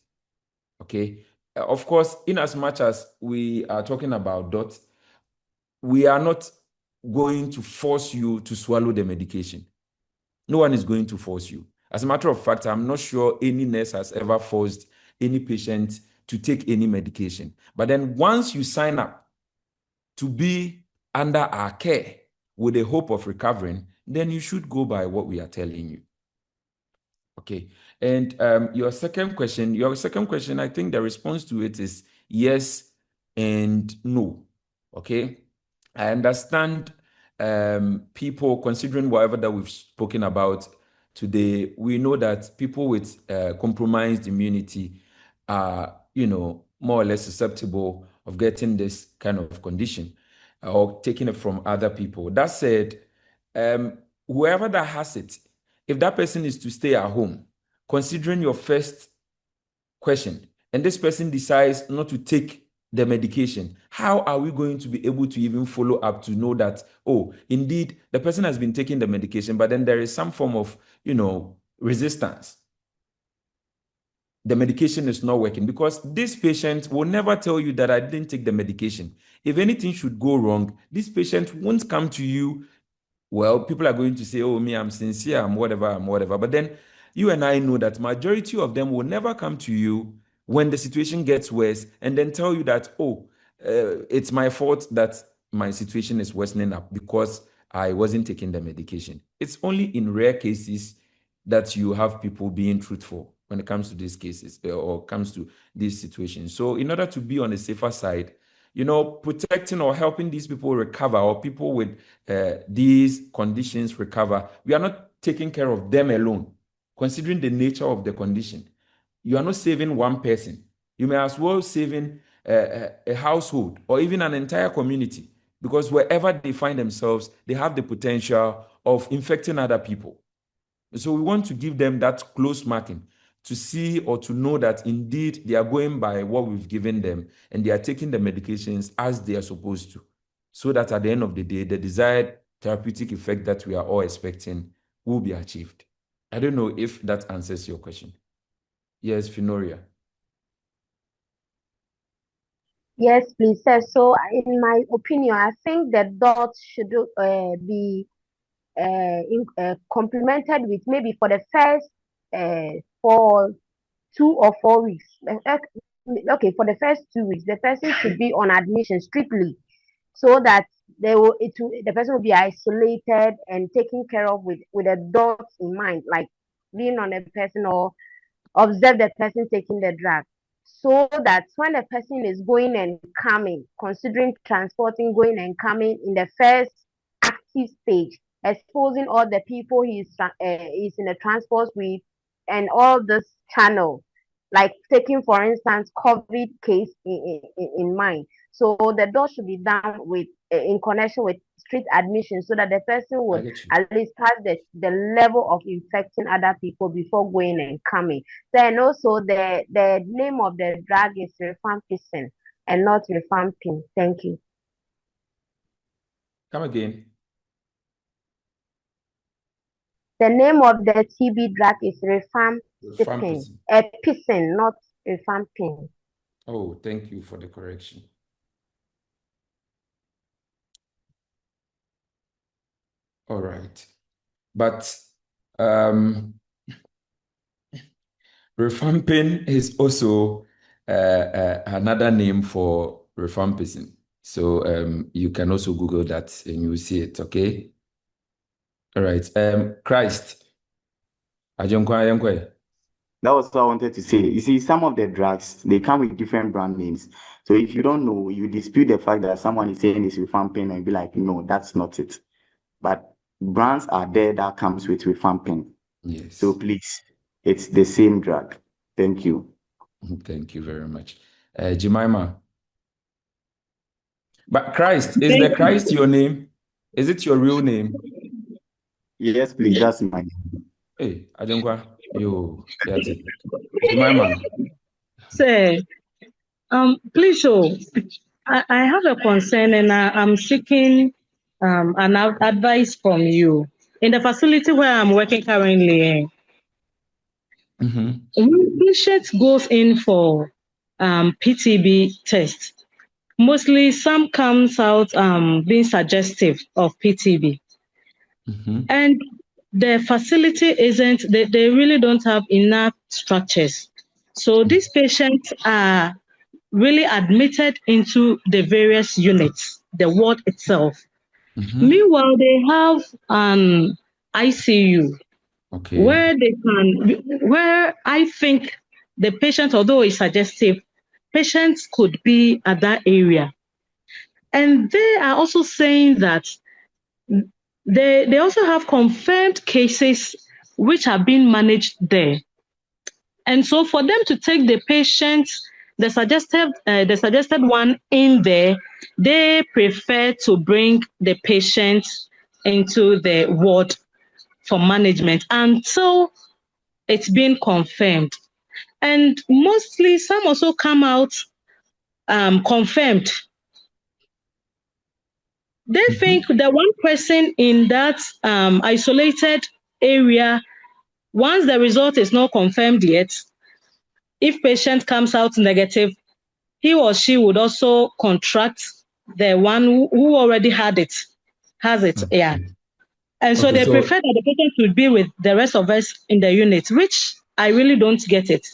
Speaker 1: Okay. Of course, in as much as we are talking about DOT, we are not going to force you to swallow the medication. No one is going to force you. As a matter of fact, I'm not sure any nurse has ever forced any patient to take any medication. But then once you sign up to be under our care with the hope of recovering, then you should go by what we are telling you. Okay. And your second question, I think the response to it is yes and no. Okay. I understand people, considering whatever that we've spoken about today, we know that people with compromised immunity are, more or less susceptible of getting this kind of condition or taking it from other people. That said, whoever that has it, if that person is to stay at home, considering your first question, and this person decides not to take the medication, how are we going to be able to even follow up to know that, oh, indeed, the person has been taking the medication, but then there is some form of, resistance. The medication is not working, because this patient will never tell you that I didn't take the medication. If anything should go wrong, this patient won't come to you. Well, people are going to say, oh, me, I'm sincere, I'm whatever. But then you and I know that majority of them will never come to you when the situation gets worse and then tell you that, oh, it's my fault that my situation is worsening up because I wasn't taking the medication. It's only in rare cases that you have people being truthful when it comes to these cases or comes to these situations. So in order to be on the safer side, protecting or helping these people recover, or people with these conditions recover, we are not taking care of them alone, considering the nature of the condition. You are not saving one person. You may as well saving a household or even an entire community, because wherever they find themselves, they have the potential of infecting other people. So we want to give them that close marking to see or to know that indeed they are going by what we've given them and they are taking the medications as they are supposed to, so that at the end of the day, the desired therapeutic effect that we are all expecting will be achieved. I don't know if that answers your question. Yes, Finoria.
Speaker 4: Yes, please, sir. So, in my opinion, I think that dots should be complemented with maybe for the first for 2 or 4 weeks. Okay, for the first 2 weeks, the person should be on admission strictly, so that the person will be isolated and taken care of with a dots in mind, like being on a person or observe the person taking the drug, so that when the person is going and coming, considering transporting, going and coming in the first active stage, exposing all the people he's in the transport with and all this channel, like taking, for instance, COVID case in mind. So the door should be done with in connection with strict admission, so that the person would at least pass the level of infecting other people before going and coming. Then also the name of the drug is rifampicin and not rifampin. Thank you.
Speaker 1: Come again.
Speaker 4: The name of the TB drug is rifampicin. Epicin, not rifampin.
Speaker 1: Oh, thank you for the correction. All right. But rifampin is also another name for rifampicin. So you can also Google that and you will see it, okay? All right. Christ.
Speaker 12: That was what I wanted to say. You see, some of the drugs, they come with different brand names. So if you don't know, you dispute the fact that someone is saying it's rifampin and be like, no, that's not it. But brands are there that comes with rifampin.
Speaker 1: Yes.
Speaker 12: So please, it's the same drug. Thank you.
Speaker 1: Thank you very much. Jemima. But Christ, is the Christ your name? Is it your real name?
Speaker 12: Yes, please, that's my name.
Speaker 1: Hey, Ajonkwa, yo, that's it. Jemima.
Speaker 19: Sir, please, I have a concern and I'm seeking an advice from you. In the facility where I'm working currently, when patient goes in for PTB test, mostly some comes out being suggestive of PTB. And the facility they really don't have enough structures. So these patients are really admitted into the various units, the ward itself. Meanwhile, they have an ICU where I think the patient, although it's suggestive, patients could be at that area. And they are also saying that they also have confirmed cases which are being managed there. And so for them to take the patient, the suggested one in there, they prefer to bring the patient into the ward for management until it's been confirmed. And mostly some also come out confirmed, they think the one person in that isolated area, once the result is not confirmed yet, if patient comes out negative, he or she would also contract the one who already has it, yeah. And so
Speaker 1: Okay,
Speaker 19: they
Speaker 1: so
Speaker 19: prefer that the patient should be with the rest of us in the unit, which I really don't get it.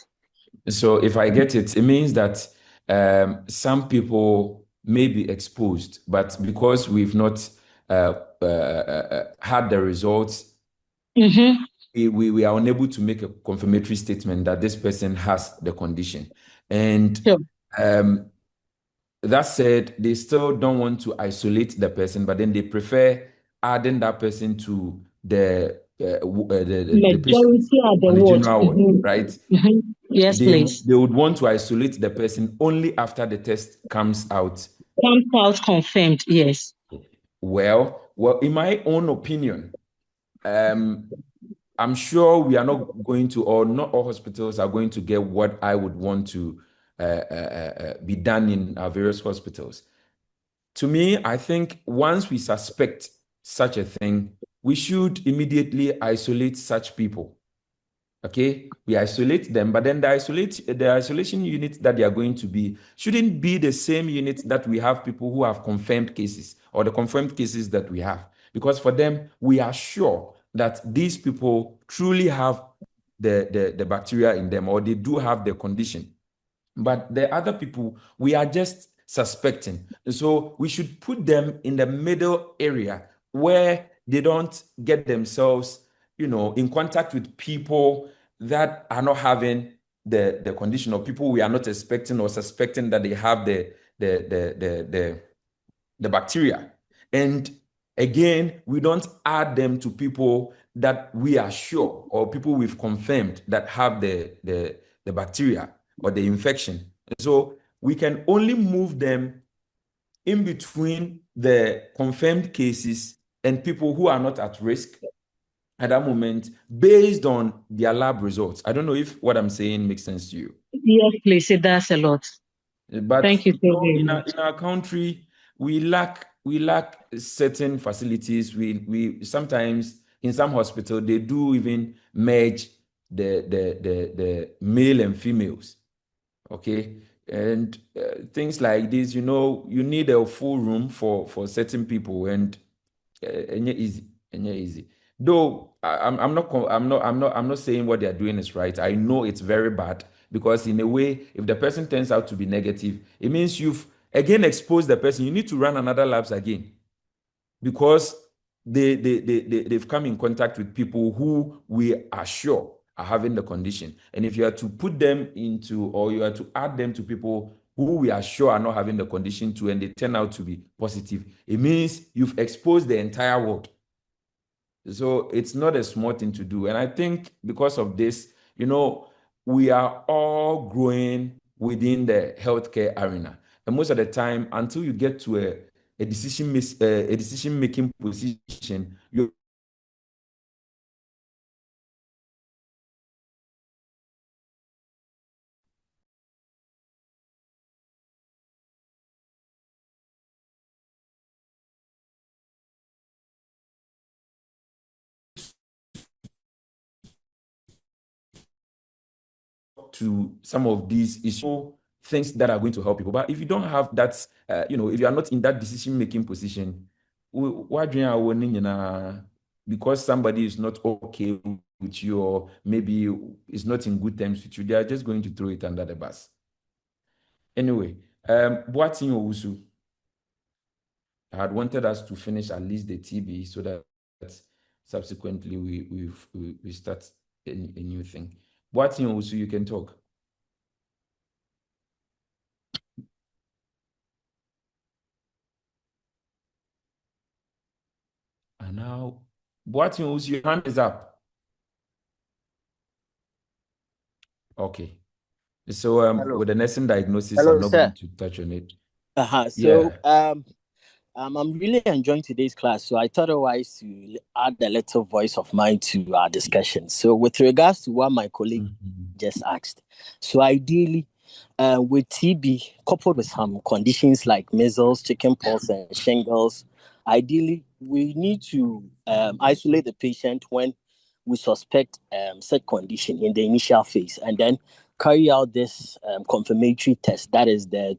Speaker 1: So if I get it, it means that some people may be exposed, but because we've not had the results, we are unable to make a confirmatory statement that this person has the condition. And that said, they still don't want to isolate the person, but then they prefer adding that person to the patient
Speaker 19: Majority of the
Speaker 1: on the
Speaker 19: ward.
Speaker 1: general ward, right?
Speaker 19: Yes, please.
Speaker 1: They would want to isolate the person only after the test comes out.
Speaker 19: Comes out confirmed, yes.
Speaker 1: Well, in my own opinion, I'm sure we are not going to, or not all hospitals are going to get what I would want to be done in our various hospitals. To me, I think once we suspect such a thing, we should immediately isolate such people. Okay, we isolate them, but then the isolation unit that they are going to be shouldn't be the same unit that we have people who have confirmed cases or the confirmed cases that we have. Because for them, we are sure that these people truly have the bacteria in them or they do have the condition. But the other people, we are just suspecting. So we should put them in the middle area where they don't get themselves, in contact with people that are not having the condition, or people we are not expecting or suspecting that they have the bacteria. And again, we don't add them to people that we are sure or people we've confirmed that have the bacteria or the infection. So we can only move them in between the confirmed cases and people who are not at risk at that moment based on their lab results. I don't know if what I'm saying makes sense to you.
Speaker 19: Yes, please. It does a lot.
Speaker 1: But
Speaker 19: thank you so very much.
Speaker 1: In our country, we lack certain facilities. We sometimes in some hospital they do even merge the male and females. Okay, and things like this. You need a full room for certain people, and easy. Though I'm not saying what they're doing is right. I know it's very bad because in a way, if the person turns out to be negative, it means you've again exposed the person. You need to run another labs again because they've come in contact with people who we are sure are having the condition. And if you are to put them into, or you are to add them to people who we are sure are not having the condition too, and they turn out to be positive, it means you've exposed the entire world. So it's not a small thing to do. And I think because of this, we are all growing within the healthcare arena. And most of the time, until you get to a decision-making position, you to some of these issues, things that are going to help people. But if you don't have that, if you are not in that decision-making position, because somebody is not okay with you, or maybe is not in good terms with you, they are just going to throw it under the bus. Anyway, Boatin Owusu, I had wanted us to finish at least the TB so that subsequently we start a new thing. Boatin Owusu, you can talk. And now, Boatin Owusu, your hand is up. Okay. So with the nursing diagnosis,
Speaker 20: Hello,
Speaker 1: I'm not
Speaker 20: sir.
Speaker 1: going to touch on it.
Speaker 20: So I'm really enjoying today's class. So I thought it wise to add a little voice of mine to our discussion. So with regards to what my colleague just asked, so ideally, With TB coupled with some conditions like measles, chickenpox, and shingles, ideally we need to isolate the patient when we suspect such condition in the initial phase, and then carry out this confirmatory test, that is the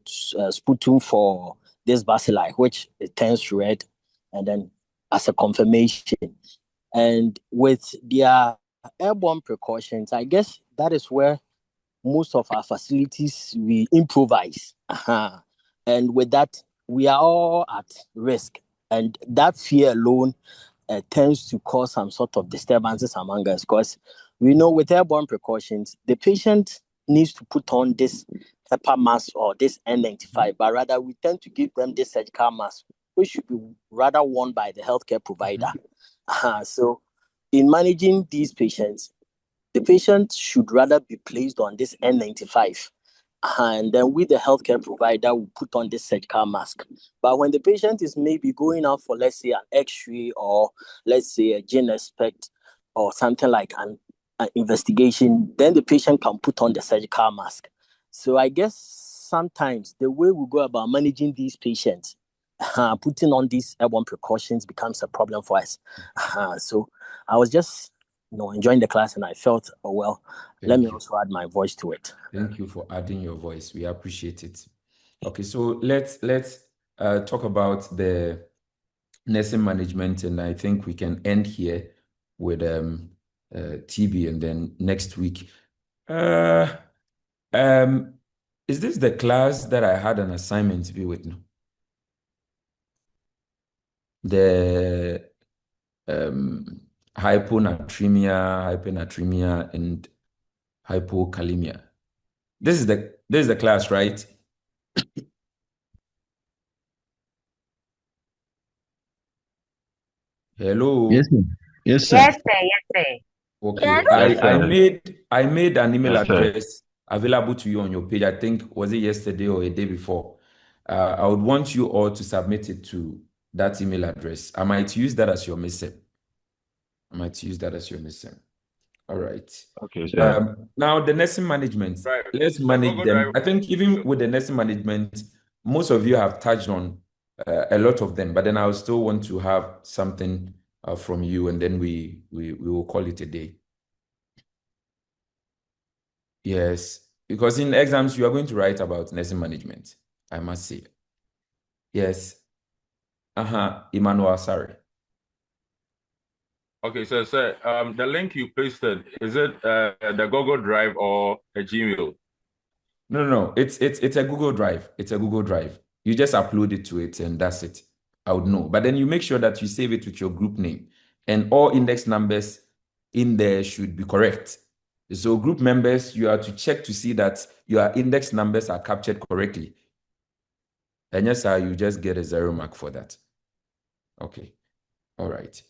Speaker 20: sputum for this bacilli, which it turns red, and then as a confirmation. And with their airborne precautions, I guess that is where most of our facilities we improvise. And with that, we are all at risk. And that fear alone tends to cause some sort of disturbances among us, because we know with airborne precautions, the patient needs to put on this HEPA mask or this N95, but rather we tend to give them this surgical mask, which should be rather worn by the healthcare provider. So in managing these patients, the patient should rather be placed on this N95, and then with the healthcare provider will put on this surgical mask. But when the patient is maybe going out for, let's say, an X-ray, or let's say a gene expect or something like an investigation, then the patient can put on the surgical mask. So I guess sometimes the way we go about managing these patients, putting on these airborne precautions becomes a problem for us. So I was just enjoying the class, and I felt, let me also add my voice to it.
Speaker 1: Thank you for adding your voice. We appreciate it. Okay, so let's talk about the nursing management, and I think we can end here with TB, and then next week. Is this the class that I had an assignment to be with? No? The hyponatremia, and hypokalemia. This is the class, right? Hello.
Speaker 15: Yes, sir. Yes, sir.
Speaker 4: Yes, sir. Yes, sir.
Speaker 1: Okay.
Speaker 4: Yes.
Speaker 1: I made an email
Speaker 15: Yes, sir.
Speaker 1: address available to you on your page. I think, was it yesterday or a day before? I would want you all to submit it to that email address. I might use that as your missing. All right.
Speaker 15: Okay, sir.
Speaker 1: Now the nursing management, let's manage them. I think even with the nursing management, most of you have touched on a lot of them, but then I still want to have something from you, and then we will call it a day. Yes, because in exams you are going to write about nursing management, I must say. Yes. Emmanuel, sorry.
Speaker 21: Okay, so sir, the link you pasted, is it the Google Drive or a Gmail?
Speaker 1: No. It's a Google Drive. It's a Google Drive. You just upload it to it, and that's it. I would know. But then you make sure that you save it with your group name, and all index numbers in there should be correct. So group members, you are to check to see that your index numbers are captured correctly. And yes, sir, you just get a 0 mark for that. Okay. All right.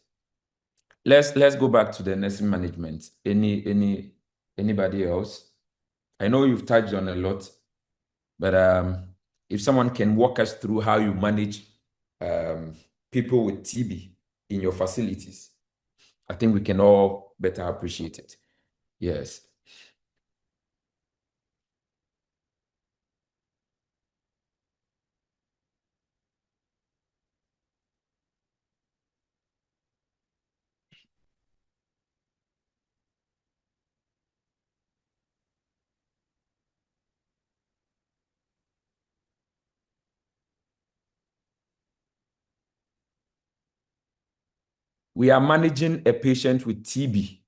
Speaker 1: Let's go back to the nursing management. Anybody else? I know you've touched on a lot, but if someone can walk us through how you manage people with TB in your facilities, I think we can all better appreciate it. Yes. We are managing a patient with TB.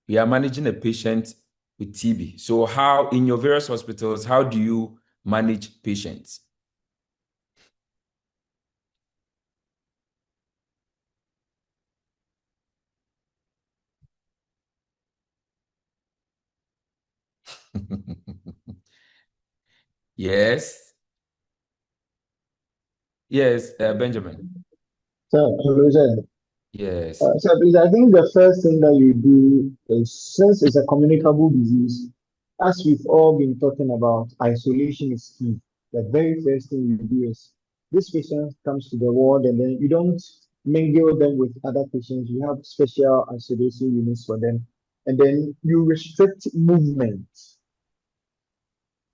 Speaker 1: We are managing a patient with TB. So how, in your various hospitals, how do you manage patients? Yes. Yes, Benjamin.
Speaker 8: So, hello, sir.
Speaker 1: Yes.
Speaker 8: So please, I think the first thing that you do is, since it's a communicable disease, as we've all been talking about, isolation is key. The very first thing you do is this patient comes to the ward, and then you don't mingle them with other patients. You have special isolation units for them.
Speaker 6: and then you restrict movement.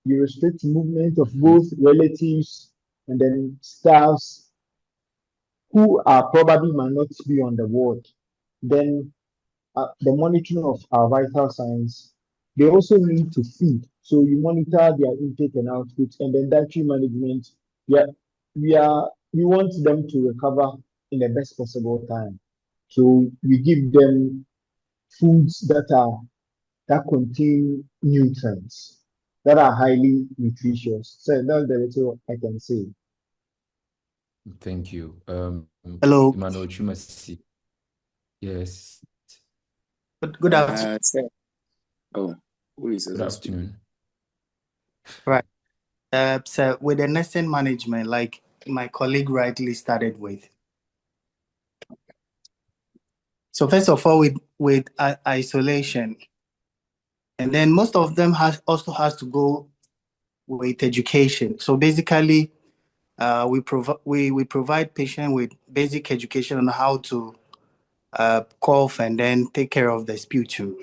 Speaker 6: You restrict movement of both relatives and then staffs who are probably might not be on the ward. Then the monitoring of our vital signs. They also need to feed, so you monitor their intake and output, and then dietary management. Yeah, we want them to recover in the best possible time. So we give them foods that contain nutrients that are highly nutritious. So that's the little I can say.
Speaker 1: Thank you.
Speaker 22: Hello.
Speaker 1: Emmanuel Chumasi. Yes.
Speaker 22: Good afternoon.
Speaker 18: Sir. Oh, who is
Speaker 1: Good afternoon.
Speaker 22: Right. So with the nursing management, like my colleague rightly started with. So first of all, with isolation, and then most of them also has to go with education. So basically, we provide patient with basic education on how to cough and then take care of the sputum.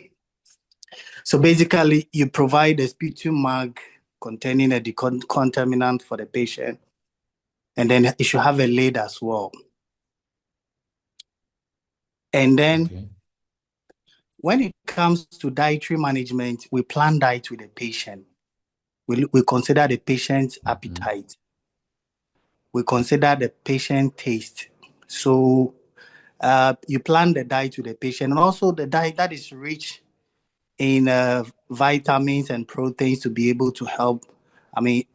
Speaker 22: So basically, you provide a sputum mag containing a decontaminant for the patient, and then it should have a lid as well. And then when it comes to dietary management, we plan diet with the patient. We consider the patient's appetite. We consider the patient taste. So you plan the diet with the patient, and also the diet that is rich in vitamins and proteins to be able to help,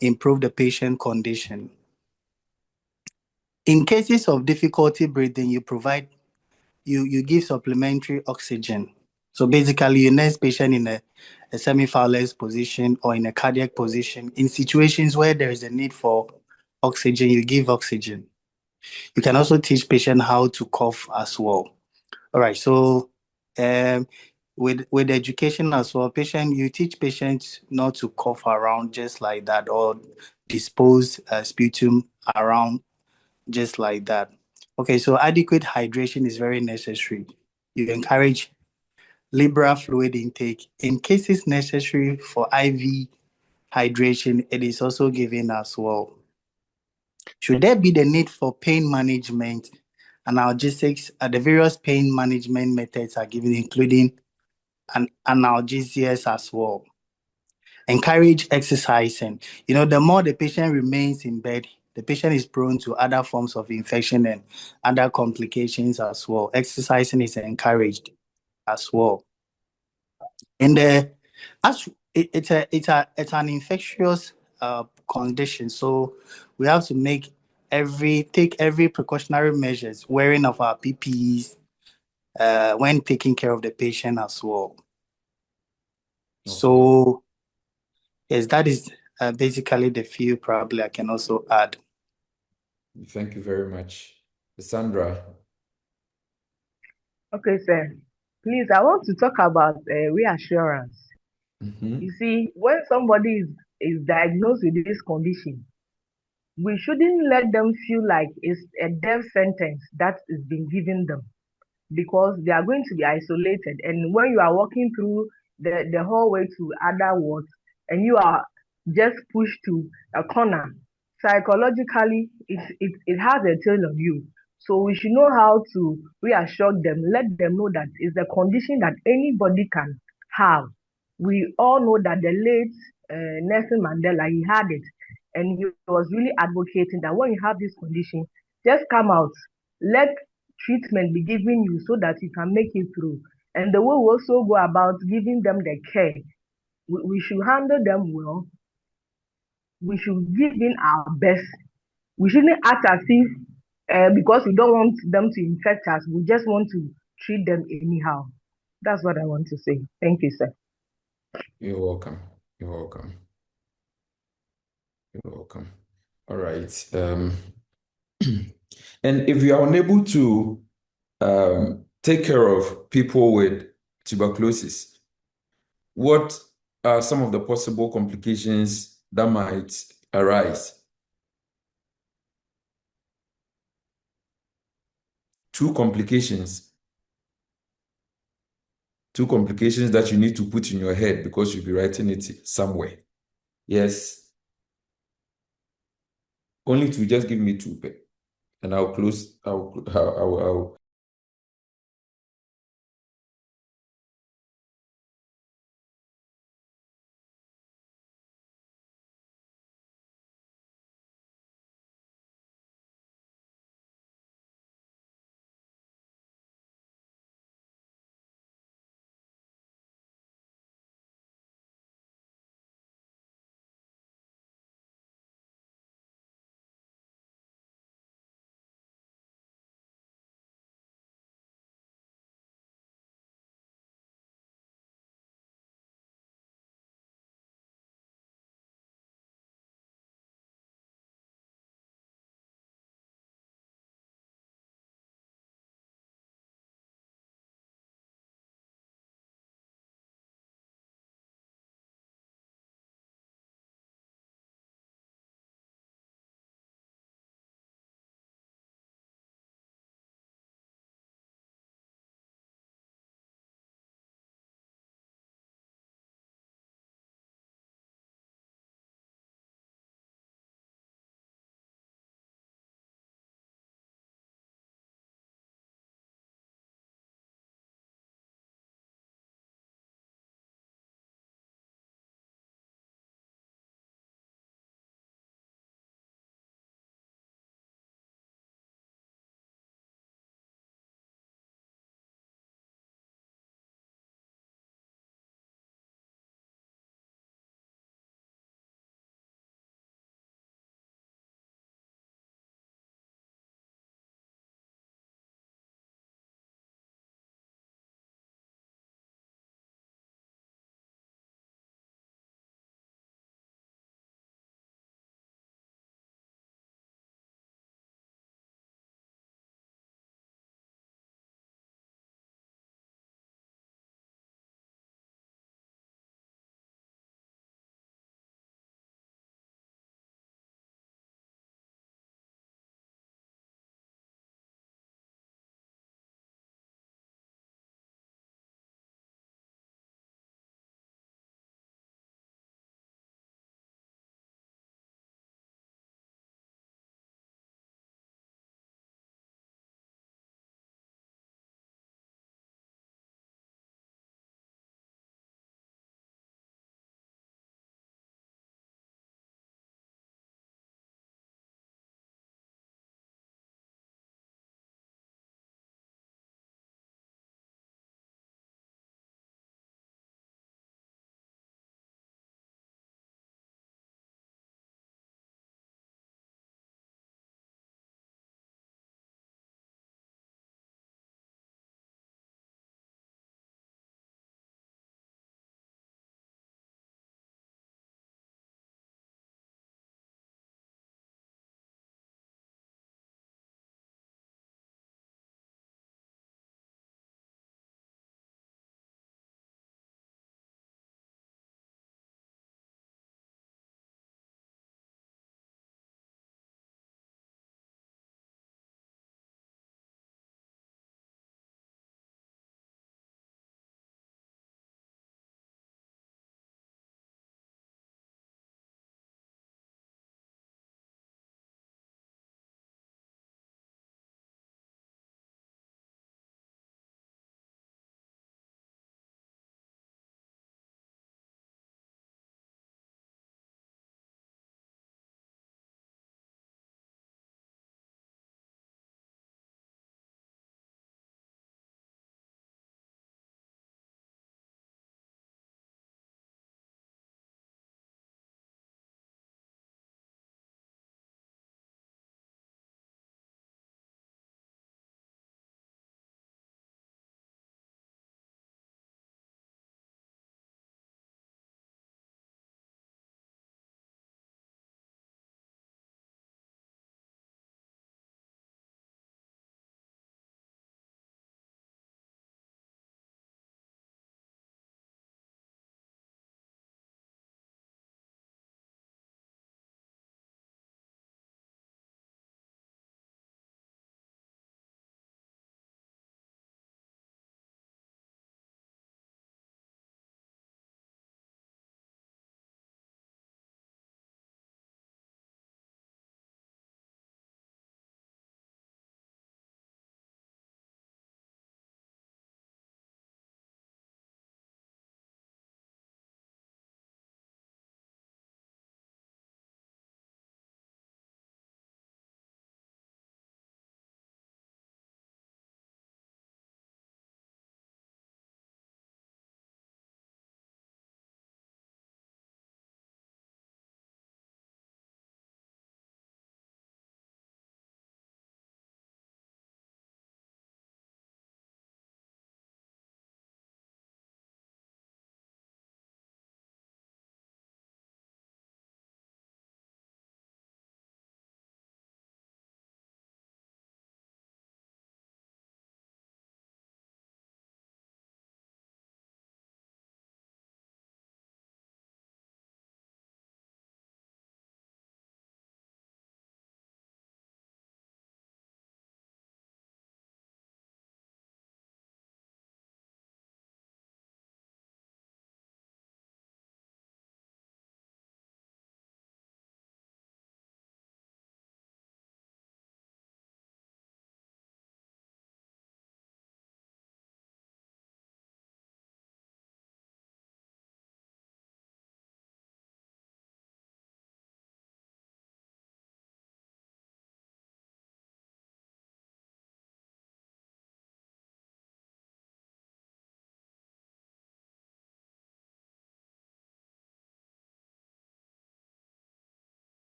Speaker 22: improve the patient condition. In cases of difficulty breathing, you give supplementary oxygen. So basically, you nurse patient in a semi-Fowler's position or in a cardiac position. In situations where there is a need for oxygen, you give oxygen. You can also teach patient how to cough as well. All right. So with education as well, you teach patients not to cough around just like that or dispose sputum around just like that. Okay, so adequate hydration is very necessary. You encourage liberal fluid intake. In cases necessary for IV hydration, it is also given as well. Should there be the need for pain management, analgesics, the various pain management methods are given, including analgesics as well. Encourage exercising. The more the patient remains in bed, the patient is prone to other forms of infection and other complications as well. Exercising is encouraged as well. And it's an infectious condition, so we have to take every precautionary measures, wearing of our PPEs when taking care of the patient as well. Okay. So yes, that is basically the few probably I can also add.
Speaker 1: Thank you very much. Sandra.
Speaker 7: Okay, sir. Please, I want to talk about reassurance. You see, when somebody is diagnosed with this condition, we shouldn't let them feel like it's a death sentence that is being given them, because they are going to be isolated. And when you are walking through the hallway to other wards and you are just pushed to a corner, psychologically, it has a toll on you. So we should know how to reassure them, let them know that it's a condition that anybody can have. We all know that the late Nelson Mandela, he had it, and he was really advocating that when you have this condition, just come out, let treatment be given you so that you can make it through. And the way we also go about giving them the care, we should handle them well. We should give in our best. We shouldn't act as if because we don't want them to infect us, we just want to treat them anyhow. That's what I want to say. Thank you, sir.
Speaker 1: You're welcome. You're welcome. You're welcome. All right. And if you are unable to take care of people with tuberculosis, what are some of the possible complications that might arise? 2 complications. Two complications that you need to put in your head because you'll be writing it somewhere. Yes. Only two, just give me two, and I'll close. I'll